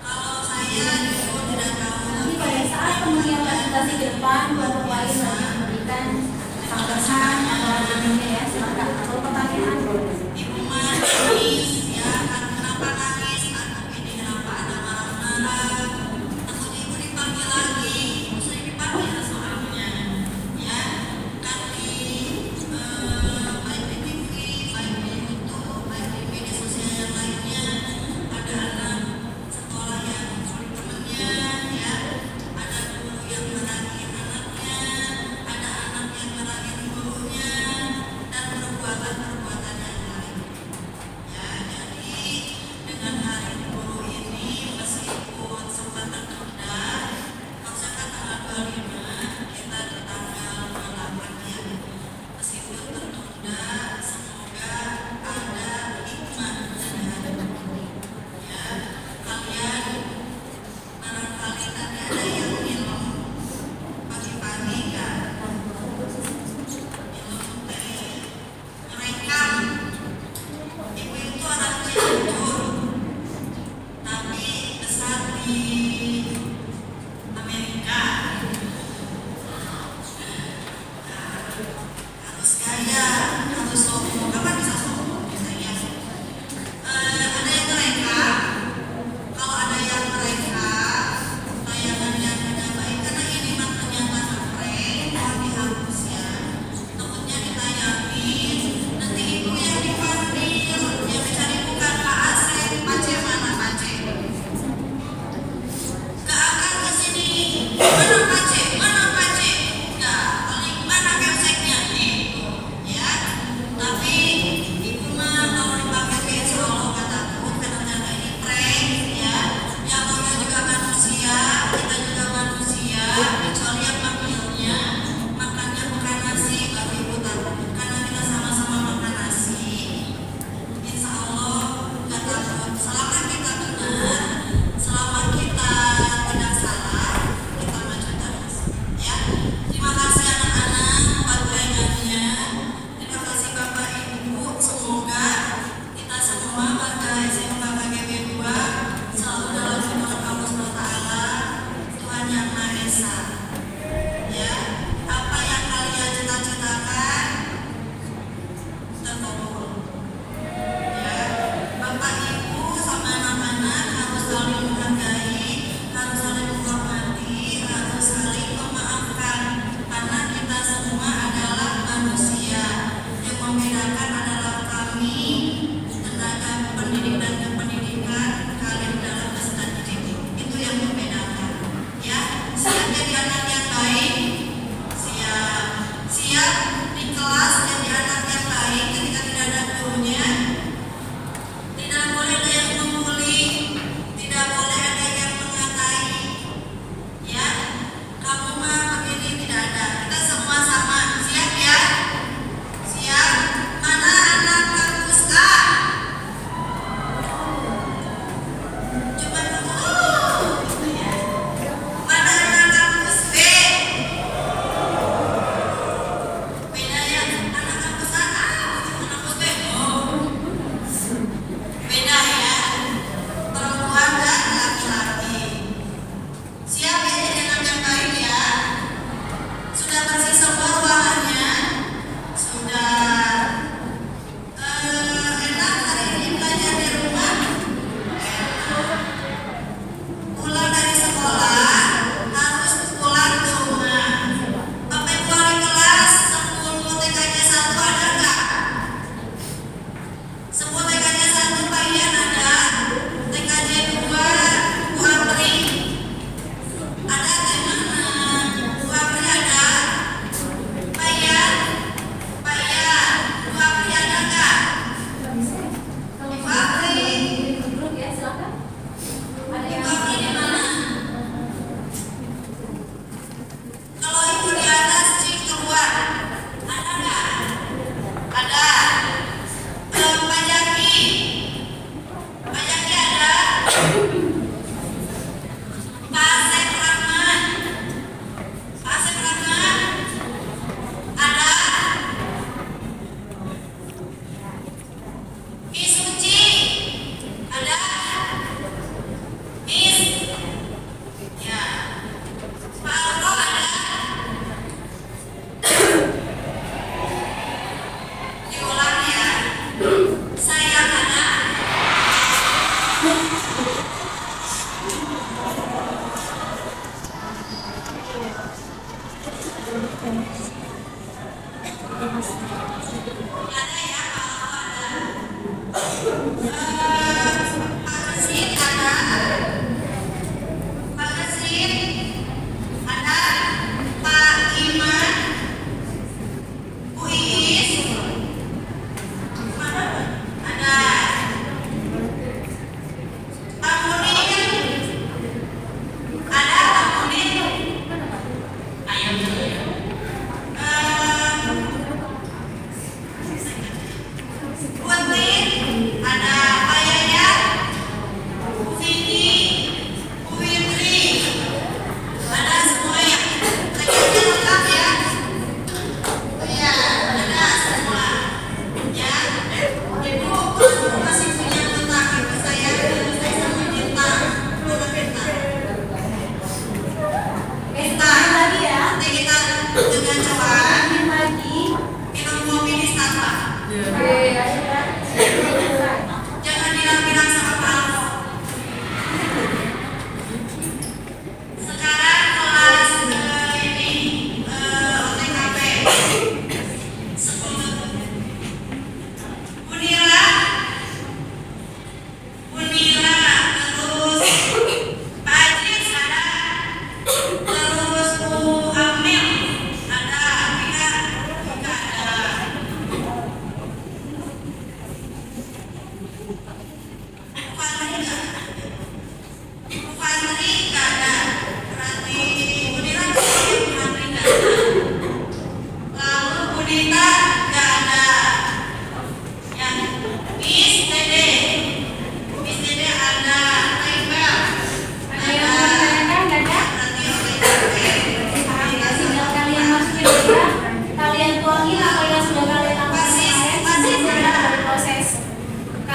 kalau saya dulu tidak tahu. Nanti pada saat kemudian presentasi ke depan, kelompok lain banyak memberikan tanggapan atau argumennya ya, silakan. Kalau pertanyaan boleh. Ibu nangis, ya kan kenapa nangis? Anak ini kenapa ada marah-marah? Takut ibu dipanggil lagi, saya dipanggil soalnya. Ya, kan baik di TV, baik di YouTube, baik di media sosial yang lainnya ada anak sekolah yang menculik temannya, ya, ada guru yang marahin anaknya, ada anak yang marahin gurunya, dan perbuatan-perbuatan yang lain. Ya, jadi dengan hari guru ini meskipun sempat tertunda, harusnya kan tanggal 25, kita di tanggal 28 ya. Meskipun tertunda, semoga ada hikmah dari hari guru. Ya, kalian barangkali tadi ada yang minum pagi-pagi kan? Minum teh ngerekam. Ibu itu orang Cianjur, tapi besar di Amerika. Harus gaya, harus sombong. Kapan bisa sombong? Biasanya ada yang ngerekam. Kalau ada yang ngerekam tayangan yang tidak baik, karena ini mah ternyata prank, mohon dihapus ya. Takutnya ditayangin, nanti ibu yang dipanggil, yang dicari bukan Pak Asep, Pace mana Pace? Gak akan kesini, mana Pace, mana Pace? Gak, paling mana kepseknya gitu, ya. Tapi ibu mah kalau dipakai ke insya Allah gak takut, karena ternyata ini prank, ya. Yang namanya juga manusia, kita juga manusia, kecuali yang panggilnya makannya bukan nasi, tapi ibu takut karena kita sama-sama makan nasi. Insya Allah gak takut, selama kita benar, selama kita tidak salah, kita maju terus, ya. Terima kasih anak-anak buat gorengannya. Terima kasih Bapak Ibu. Semoga kita semua warga SMK KGB 2 selalu dalam lindungan Allah SWT, Tuhan Yang Maha Esa. Ya, apa yang kalian cita-citakan terkabul. Ya, Bapak Ibu sama anak-anak harus saling menghargai, harus saling menghormati, harus saling memaafkan, karena kita semua adalah manusia. Yang membedakan adalah kami tenaga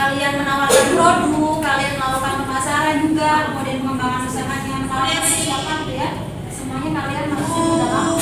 kalian menawarkan produk, kalian melakukan pemasaran juga, kemudian pengembangan usahanya, menawarkan sesuatu ya, semuanya kalian masuk ke dalam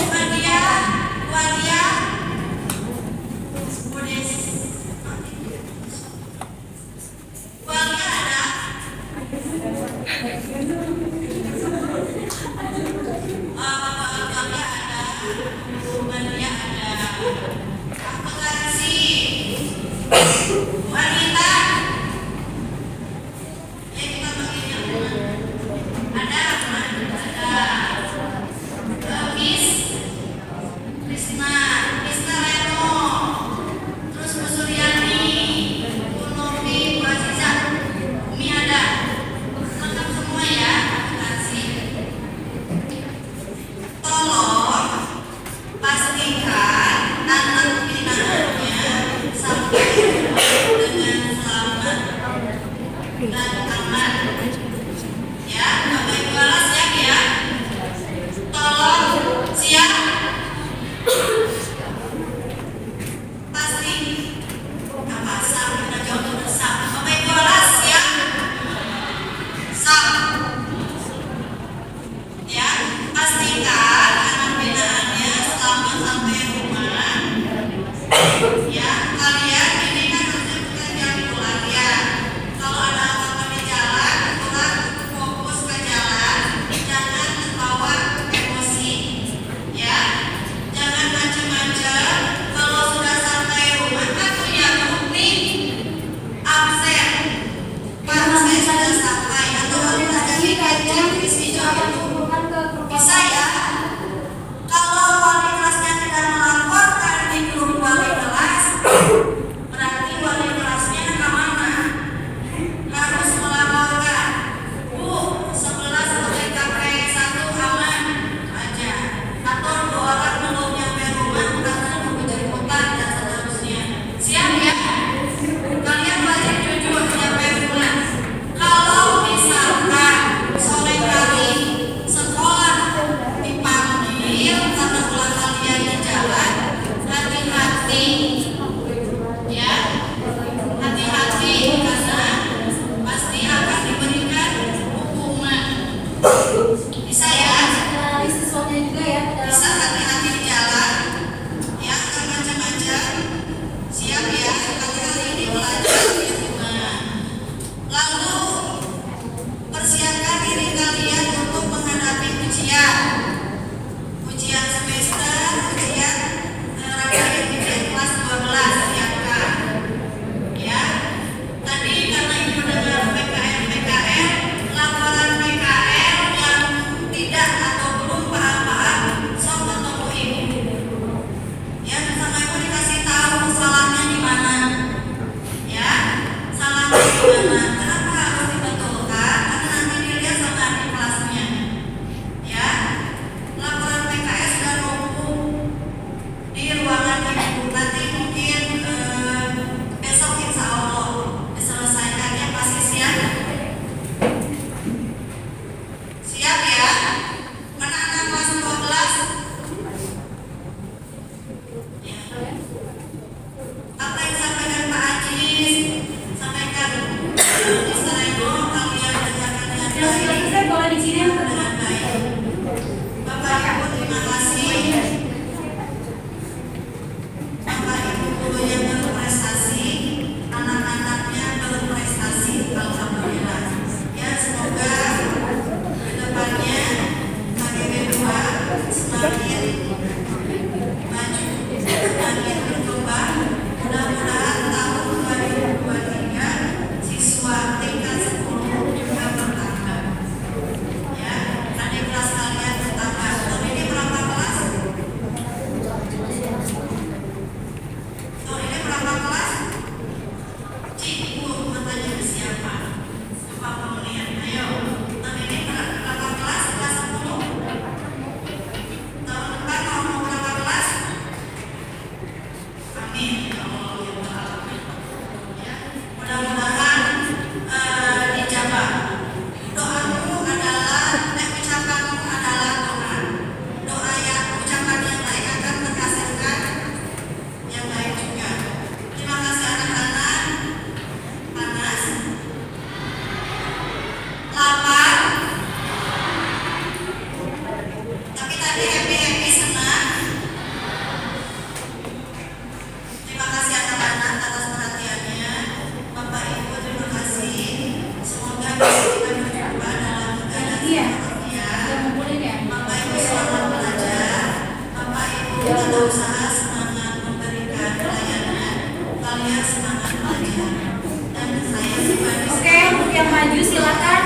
yang maju silakan.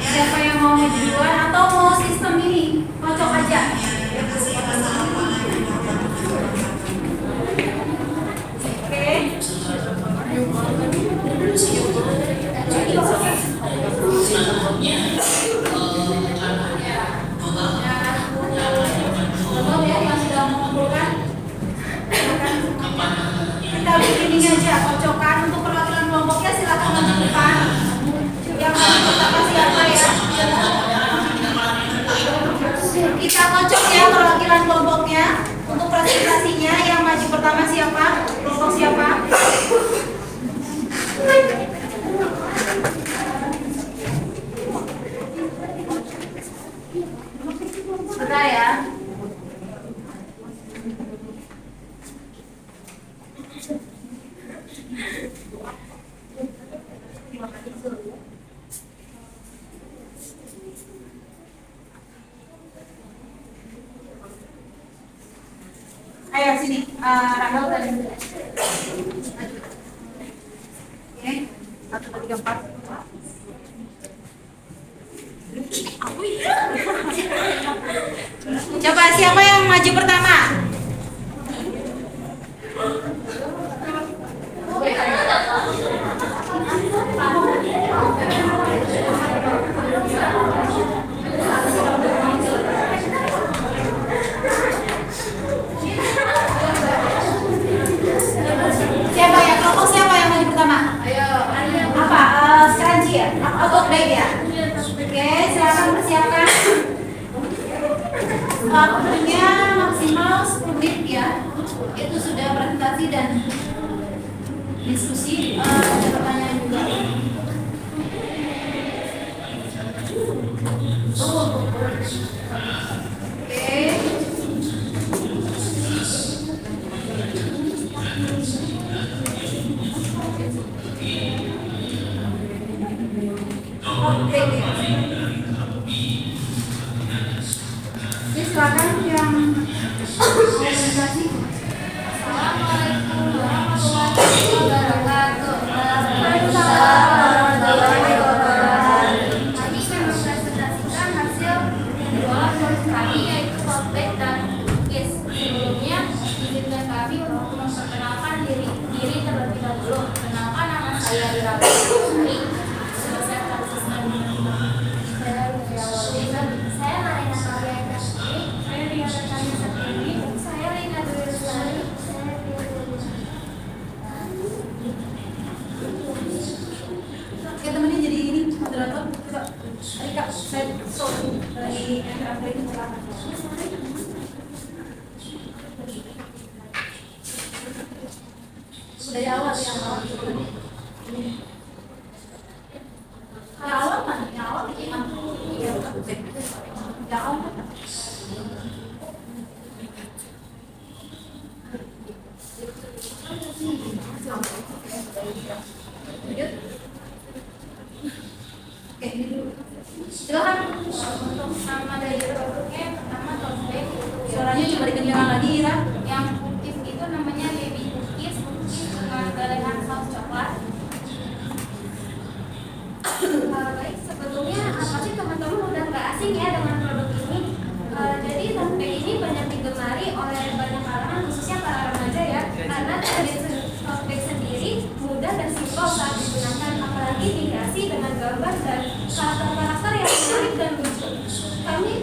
Siapa yang mau maju duluan atau mau sistem ini kocok aja? Oke. Belum ya yang sudah mengumpulkan? Kita bikin ini aja kocokan untuk perwakilan kelompoknya silakan maju depan. Yang pertama siapa ya? Kita kocok ya perwakilan kelompoknya untuk presentasinya. Yang maju pertama siapa? Kelompok siapa? Sebentar ya. Ayo sini, Rahel tadi. Oke, 1, 2, 3, 4. Coba siapa yang maju pertama? Siapa ya? Kelompok siapa yang maju pertama? Apa? Skranji ya? Atau baik ya? Oke, silakan persiapkan. Waktunya maksimal 10 menit ya. Itu sudah presentasi dan diskusi. Ada pertanyaan juga. Oke. Oke. Silakan yang presentasi. Assalamualaikum warahmatullahi wabarakatuh. Waalaikumsalam warahmatullahi wabarakatuh. Kami akan mempresentasikan hasil dua tulis kami yaitu Outback dan Cookies. Sebelumnya, izinkan kami untuk memperkenalkan diri terlebih dahulu. Perkenalkan, nama saya Ira Putri. Saya asisten saya Marina Maria Kasih. Saya Ria Tania Satini. Saya Rina Dwi Lestari. Saya Ria Dwi. Oke, temennya jadi ini moderator. Coba, Rika, saya dari Andra ini silakan. Dari awal ya, awal. Ya awal mana? Ya awal gimana? Ya awal mana? Oke, ini dulu. Silakan. Untuk nama dari produknya pertama Outback. Suaranya coba dikencangkan lagi, Ira. Yang cookies itu namanya baby cookies dengan gorengan saus coklat. Baik, sebetulnya apa sih teman-teman udah nggak asing ya dengan produk ini? Jadi Outback ini banyak digemari oleh banyak kalangan khususnya para remaja ya, karena dari Outback sendiri mudah dan simpel saat digunakan, apalagi dihiasi dengan gambar dan karakter-karakter yang menarik dan lucu. Kami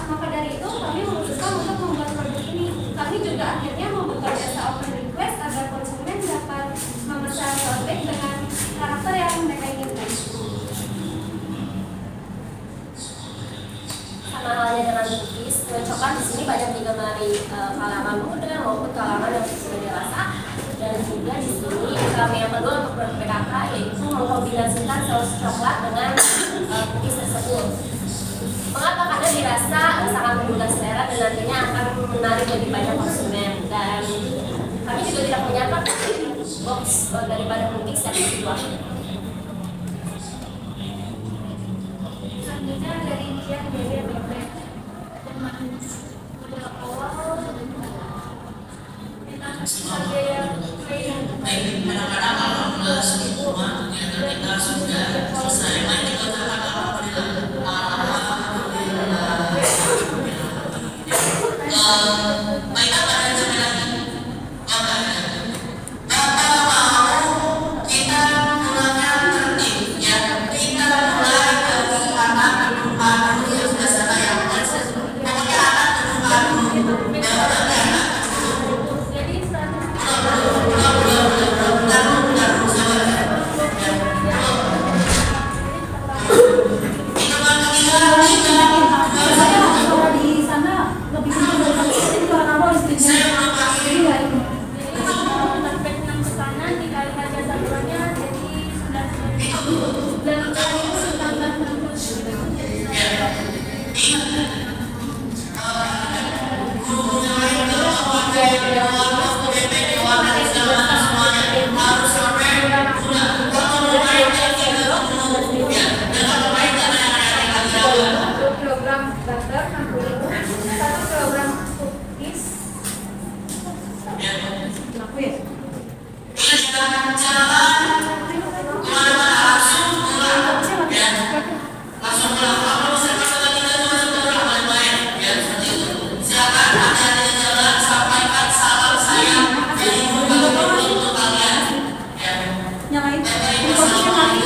maka dari itu kami memutuskan untuk membuat produk ini. Kami juga akhirnya membuka jasa open request agar konsumen dapat memesan Outback dengan karakter yang mereka inginkan. Sama halnya dengan cookies, cocokan di sini banyak digemari kalangan muda maupun kalangan yang sudah dewasa. Dan juga di sini kami yang kedua untuk produk PKK yaitu mengkombinasikan saus coklat dengan cookies tersebut. Mengapa? Karena dirasa sangat menggugah selera dan nantinya akan menarik lebih banyak konsumen. Dan kami juga tidak menyiapkan box daripada cookies yang dijual. Selanjutnya dari Dian dari Outback. Awal sebagai yang Baik, kadang-kadang kalau semua kegiatan kita sudah selesai, Dan itu ditambah 60 kilogram butter 60.000, 1 kilogram cookies. Aku ya? Nyalain. Fokusnya mati.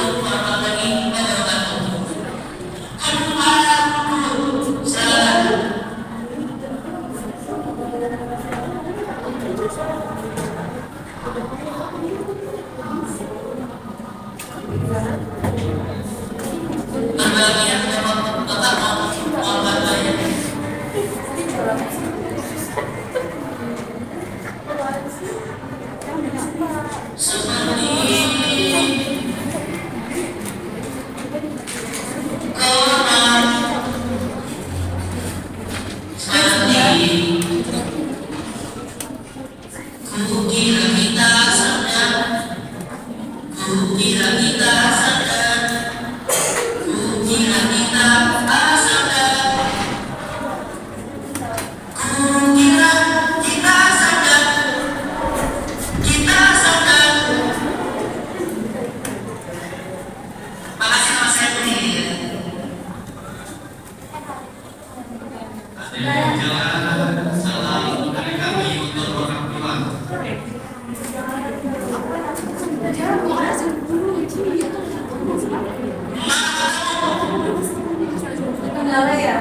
Kendala ya?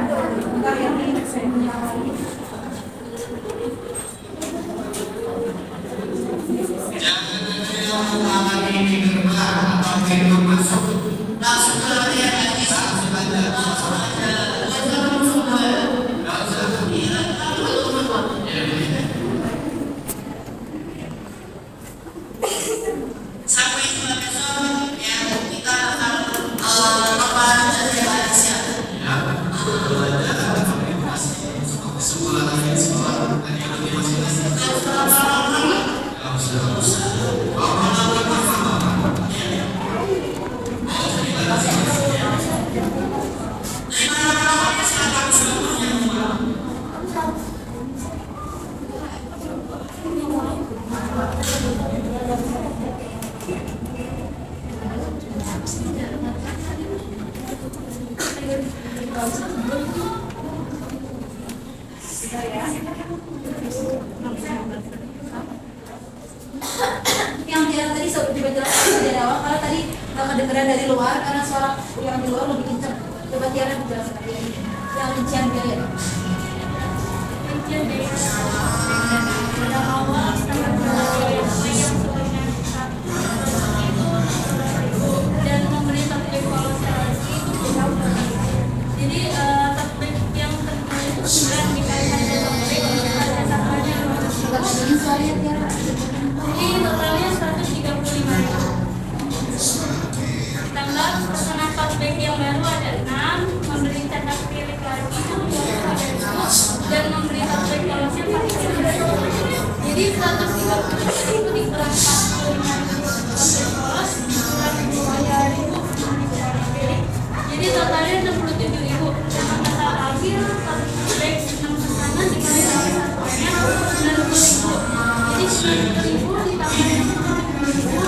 Enggak yang ini saya nyalain. Yang jalan tadi coba jelaskan dari awal karena tadi nggak kedengeran dari luar karena suara yang di luar lebih kencang. Coba Tiara dijelaskan lagi yang rincian biaya. rincian biaya pada awal standar biaya yang sebenarnya itu dan memberi taktik evaluasi itu berapa. Jadi taktik yang terbaik itu sebenarnya dikaitkan dengan taktik pada dasarnya. Soalnya Tiara. Jadi totalnya 135.000. Tambah pesanan tote bag yang baru ada 6, memberi cetak tilik lagi itu ada 2, dan memberi tote bag polosnya 4. Jadi 135.000 itu dikurangi 45.000 tote bag polos, dikurangi 2.000 jadi totalnya 67.000. Dan masalah akhir tote bag 6 pesanan dikali dengan satuannya 90.000. Jadi 90.000 ditambah 67.000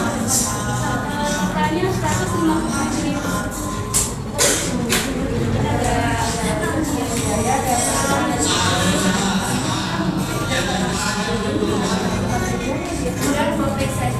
totalnya 150.000. Dan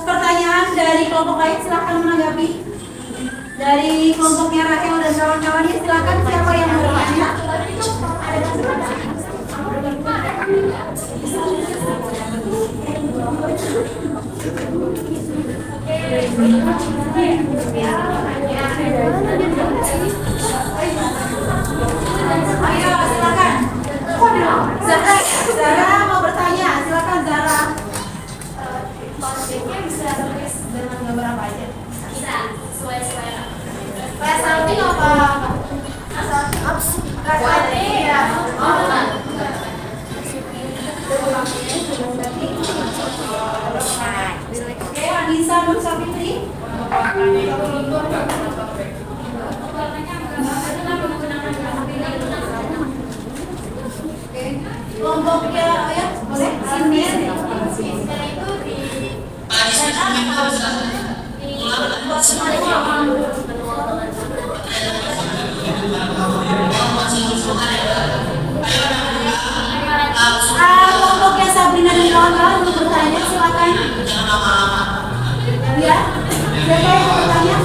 Pertanyaan dari kelompok lain silahkan menanggapi. Dari kelompoknya Rahel dan kawan-kawannya silakan, siapa yang mau bertanya? Ayo silakan. Zara mau bertanya, silakan Zara. Konsepnya bisa tulis dengan gambar apa aja? Bisa, sesuai selera. Kayak salting apa? Salting ya. Oke, Anissa Nur Sapitri. Kelompoknya ya, boleh? Sini. Itu di Kelompoknya Sabrina dan kawan-kawan mau bertanya, silakan. Ya, siapa yang mau bertanya?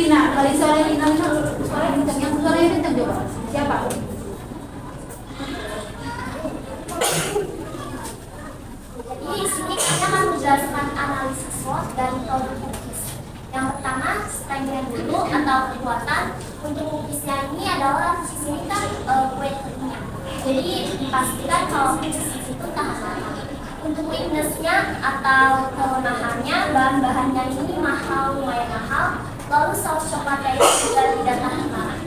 Lina, balik suara Lina, suara kencang, yang suaranya kencang coba. Siapa? Jadi di sini kita akan menjelaskan analisis SWOT dan produk cookies. Yang pertama, strength dulu atau kekuatan. Untuk cookiesnya ini adalah di sini kan kue keringnya. Jadi dipastikan kalau cookies itu tahan lama. Untuk weakness-nya atau kelemahannya, bahan-bahannya ini lumayan mahal. Lalu saus coklatnya juga tidak tahan lama.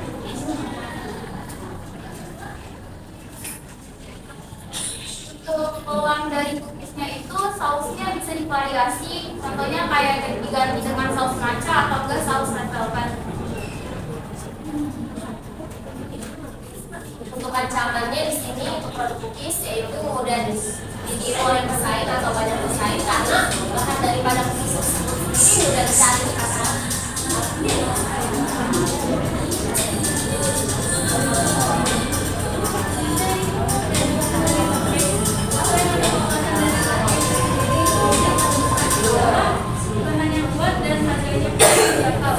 Untuk peluang dari cookiesnya itu sausnya bisa divariasi, contohnya kayak diganti dengan saus kaca atau enggak saus red velvet. Untuk ancamannya di sini untuk produk cookies yaitu mudah ditiru oleh pesaing atau banyak pesaing karena bahan daripada cookies tersebut ini mudah dicari di pasaran. Bahan yang kuat dan harganya terjangkau.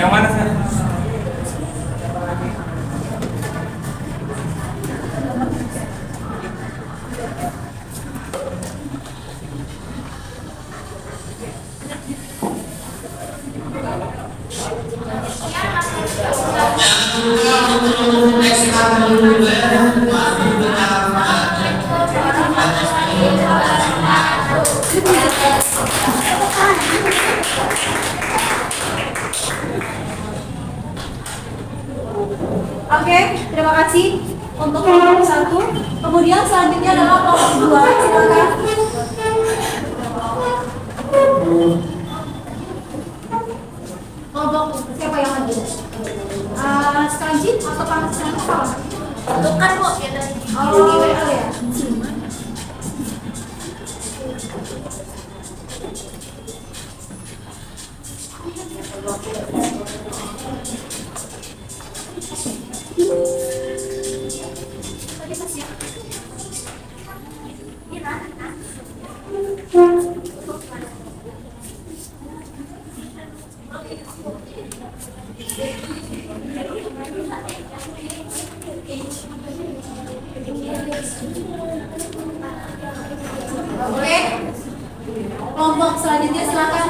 Yang mana sih? Oke, terima kasih untuk kelompok 1. Kemudian selanjutnya adalah kelompok 2. Silakan. Kelompok siapa yang hadir? Skanjit atau panggilan apa? Bukan kok ya dari Oh ya. Boleh? Kelompok selanjutnya silakan.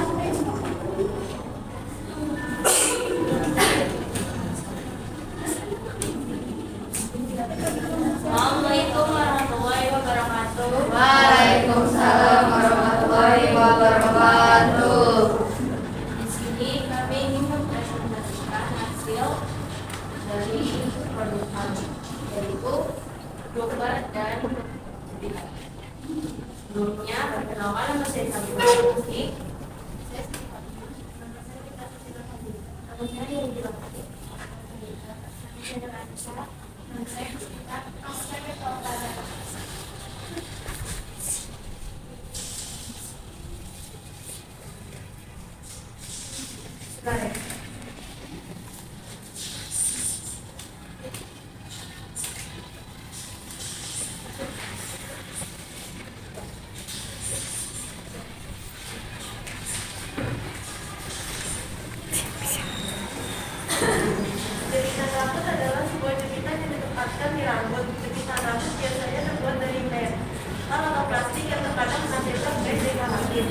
Assalamualaikum warahmatullahi wabarakatuh. Waalaikumsalam warahmatullahi wabarakatuh. Di sini kami ingin mempresentasikan hasil dari produk kami, yaitu dokter dan bidan. Sebelumnya perkenalkan nama saya Sabina Musik. Nama saya yang dilengkapi. Saya dengan Aisyah. Nama saya Sita. Saya Ketua. Sekarang. Jepitan rambut adalah sebuah jepitan yang ditempatkan di rambut. Jepitan rambut biasanya terbuat dari metal atau plastik yang terkadang menghasilkan gas dekalamin.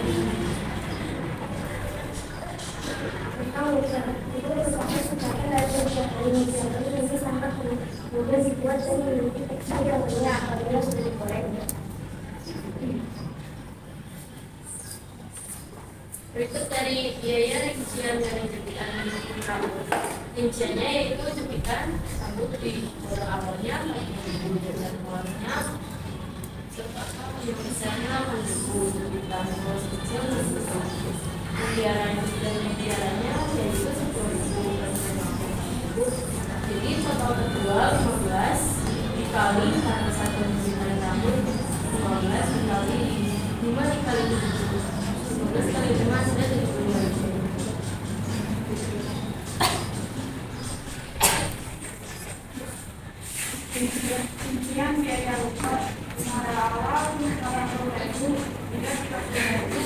Kemudian dibuat dari memiliki tekstur yang renyah apabila sudah digoreng. Berikut dari biaya rincian dari jepitan rambut. Rinciannya yaitu jepitan rambut di awalnya, dan awalnya, serta misalnya jepitan kecil, pembiarannya yaitu 10.000. Jadi total terjual 15 dikali karena satu jepitan rambut 15 dikali 5 dikali 15 kali 5 sudah 75.000. Rincian biaya lupa pada awal pada program tidak terjadi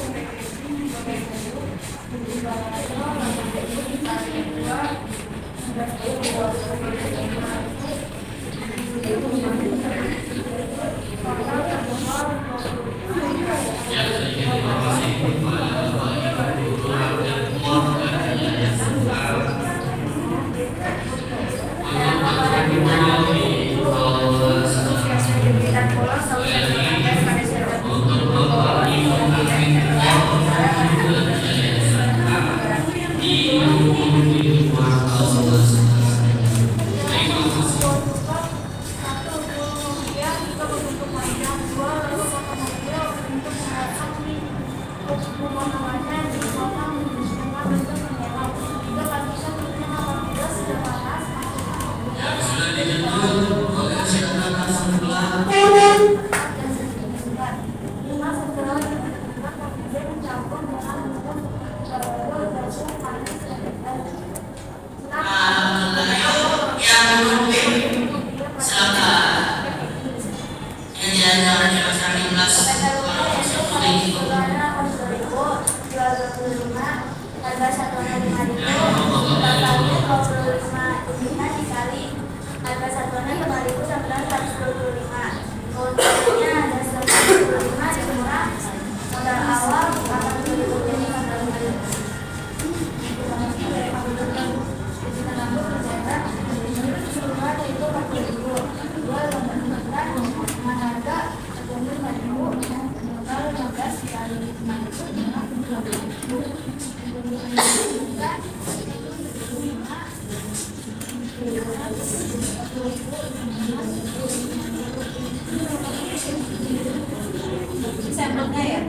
sampelnya ya.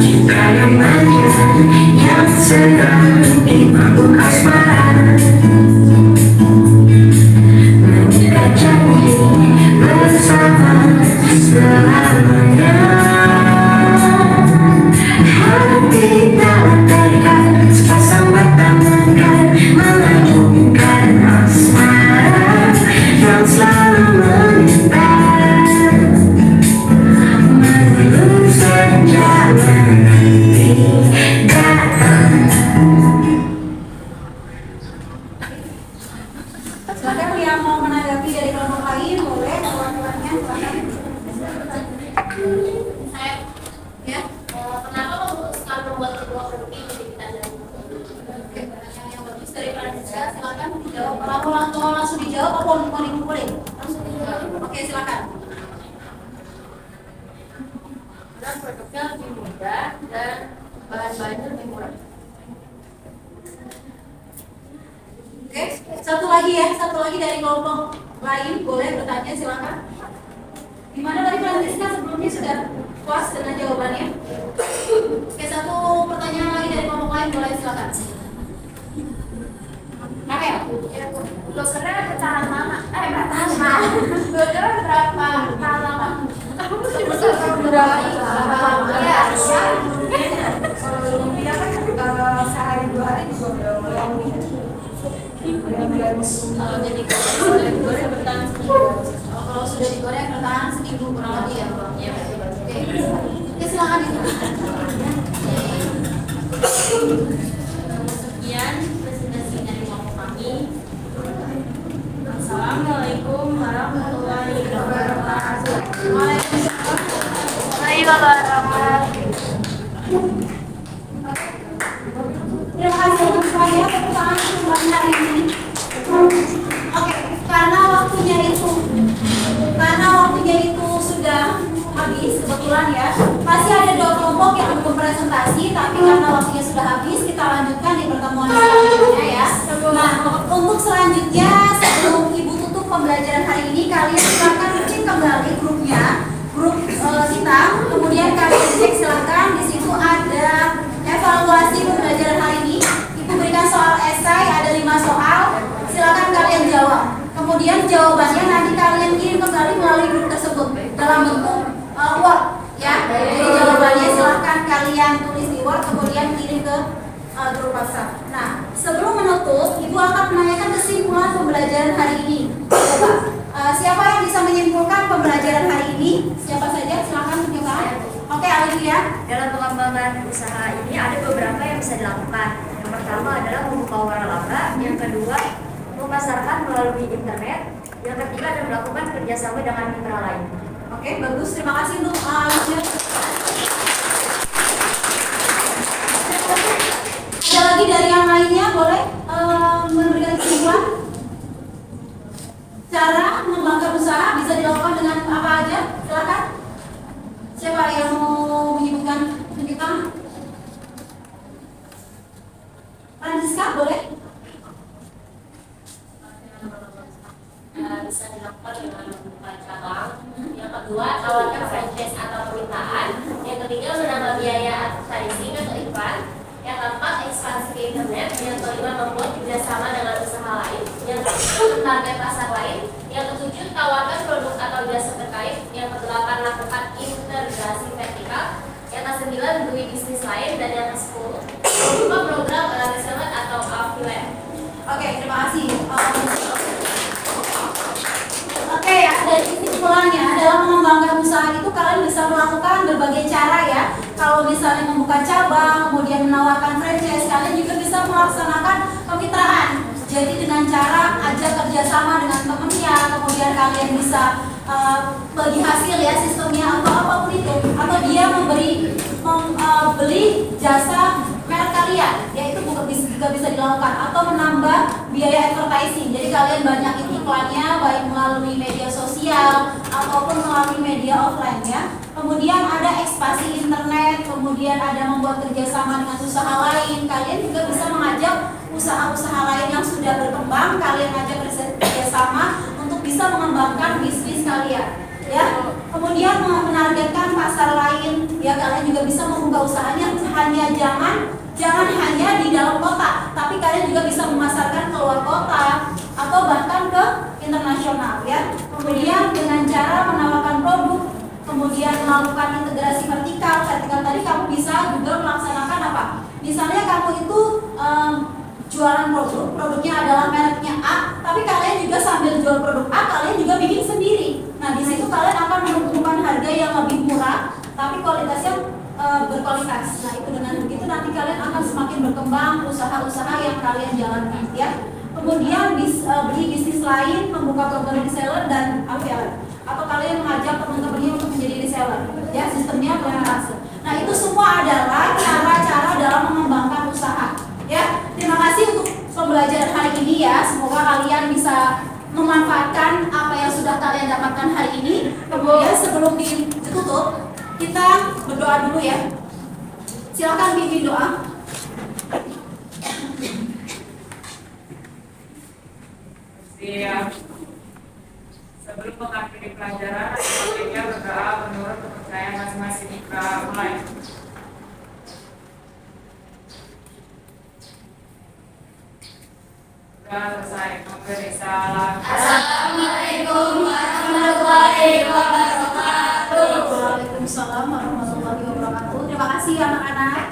Cinta yang manis yang sedang dimabuk asmara, mengikat janji bersama selamanya. Hati tak terikat, sepasang mata mengkat, mengagumkan asmara yang selalu mengintai. Menunggu senja menanti datang. Silakan yang mau menanggapi dari kelompok lain boleh, teman-temannya silakan. Saya, ya, kenapa memutuskan membuat sebuah produk ini jepitan dan yang bagus daripada saya? Silakan dijawab. Mau langsung dijawab apa mau dikumpulin? Langsung dijawab. Oke, silakan. Dan produknya lebih mudah dan bahan-bahannya lebih murah. Oke, satu lagi dari kelompok lain boleh bertanya, silakan. Gimana tadi Francisca sebelumnya sudah puas dengan jawabannya? Oke, satu pertanyaan lagi dari kelompok lain boleh, silakan. Rafael, Dokternya bertahan lama. Dokternya berapa tahan lama? Dia kan sehari 2 hari juga udah mulai. Kalau jadi goreng bertahan seminggu. Kalau sudah digoreng bertahan seminggu kurang lebih ya. Ya, Oke, silakan. sekian presentasi dari kelompok kami. Assalamualaikum warahmatullahi wabarakatuh. Terima kasih untuk semuanya, tepuk tangan untuk hari ini. Oke, karena waktunya itu sudah selanjutnya sebelum Ibu tutup pembelajaran hari ini, kalian silakan cek kembali grupnya, grup kita. Kemudian kalian cek silakan, di situ ada evaluasi pembelajaran hari ini. Ibu berikan soal esai, ada 5 soal. Silakan kalian jawab. Kemudian jawabannya nanti kalian kirim kembali melalui grup tersebut dalam bentuk Word, ya. Jadi jawabannya silakan kalian tulis di Word, kemudian kirim ke grup WhatsApp. Nah, sebelum menutup, Ibu akan menanyakan kesimpulan pembelajaran hari ini. Coba, siapa yang bisa menyimpulkan pembelajaran hari ini? Siapa saja? Silakan mencoba. Oke, Alivia. Dalam pengembangan usaha ini ada beberapa yang bisa dilakukan. Yang pertama adalah membuka waralaba, yang kedua memasarkan melalui internet, yang ketiga adalah melakukan kerjasama dengan mitra lain. Oke, bagus. Terima kasih untuk Alivia. Ada lagi dari yang lainnya, boleh memberikan kesimpulan? Cara mengembangkan usaha bisa dilakukan dengan apa aja? Silakan. Siapa yang mau menyebutkan? Tunjukkan. Francisca, boleh? Bisa dilakukan dengan membuka cabang. Yang kedua, tawarkan franchise atau permintaan. Yang ketiga, menambah biaya advertising atau iklan. Yang keempat, ekspansi ke internet. Yang kelima, membuat kerjasama dengan usaha lain. Yang keenam, target pasar lain. Yang ketujuh, tawarkan produk atau jasa terkait. Yang kedelapan, lakukan integrasi vertikal. Yang kesembilan, beli bisnis lain. Dan yang kesepuluh, membuka program reseller atau affiliate. Oke, terima kasih. Oke, ya, dari kesimpulannya adalah mengembangkan usaha itu kalian bisa melakukan berbagai cara, ya. Kalau misalnya membuka cabang, kemudian menawarkan franchise, kalian juga bisa melaksanakan kemitraan. Jadi dengan cara ajak kerjasama dengan temennya, kemudian kalian bisa bagi hasil, ya, sistemnya atau apapun itu, atau dia beli jasa merek kalian, yaitu juga bisa dilakukan, atau menambah biaya advertising. Jadi kalian banyak iklannya, baik melalui media sosial ataupun melalui media offline, ya. Kemudian ada ekspansi internet, kemudian ada membuat kerjasama dengan usaha lain. Kalian juga bisa mengajak usaha-usaha lain yang sudah berkembang, kalian ajak kerjasama untuk bisa mengembangkan bisnis kalian, ya. Kemudian menargetkan pasar lain, ya, kalian juga bisa membuka usahanya jangan hanya di dalam kota, tapi kalian juga bisa memasarkan ke luar kota atau bahkan ke internasional, ya. Kemudian dengan cara menawarkan produk, kemudian melakukan integrasi vertikal tadi kamu bisa juga melaksanakan apa? Misalnya kamu itu jualan produknya adalah mereknya A, tapi kalian juga sambil jual produk A, kalian juga bikin sendiri. Nah, di situ kalian akan menemukan harga yang lebih murah, tapi kualitasnya berkualitas. Nah, itu dengan begitu nanti kalian akan semakin berkembang usaha-usaha yang kalian jalankan, ya. Kemudian beli bisnis lain, membuka program reseller dan affiliate, atau kalian mengajak teman-temannya untuk menjadi reseller, ya, sistemnya persentase. Nah, itu semua adalah cara-cara dalam mengembangkan usaha, ya. Terima kasih untuk pembelajaran hari ini, ya. Semoga kalian bisa memanfaatkan apa yang sudah kalian dapatkan hari ini. Kemudian sebelum ditutup, kita berdoa dulu, ya. Silakan bimbing doa. Siap. Sebelum mengakhiri pelajaran, sebaiknya berdoa menurut kepercayaan masing-masing. Kita mulai. Sudah selesai. Memberi salam. Assalamualaikum warahmatullahi wabarakatuh. Waalaikumsalam warahmatullahi wabarakatuh. Terima kasih, anak-anak.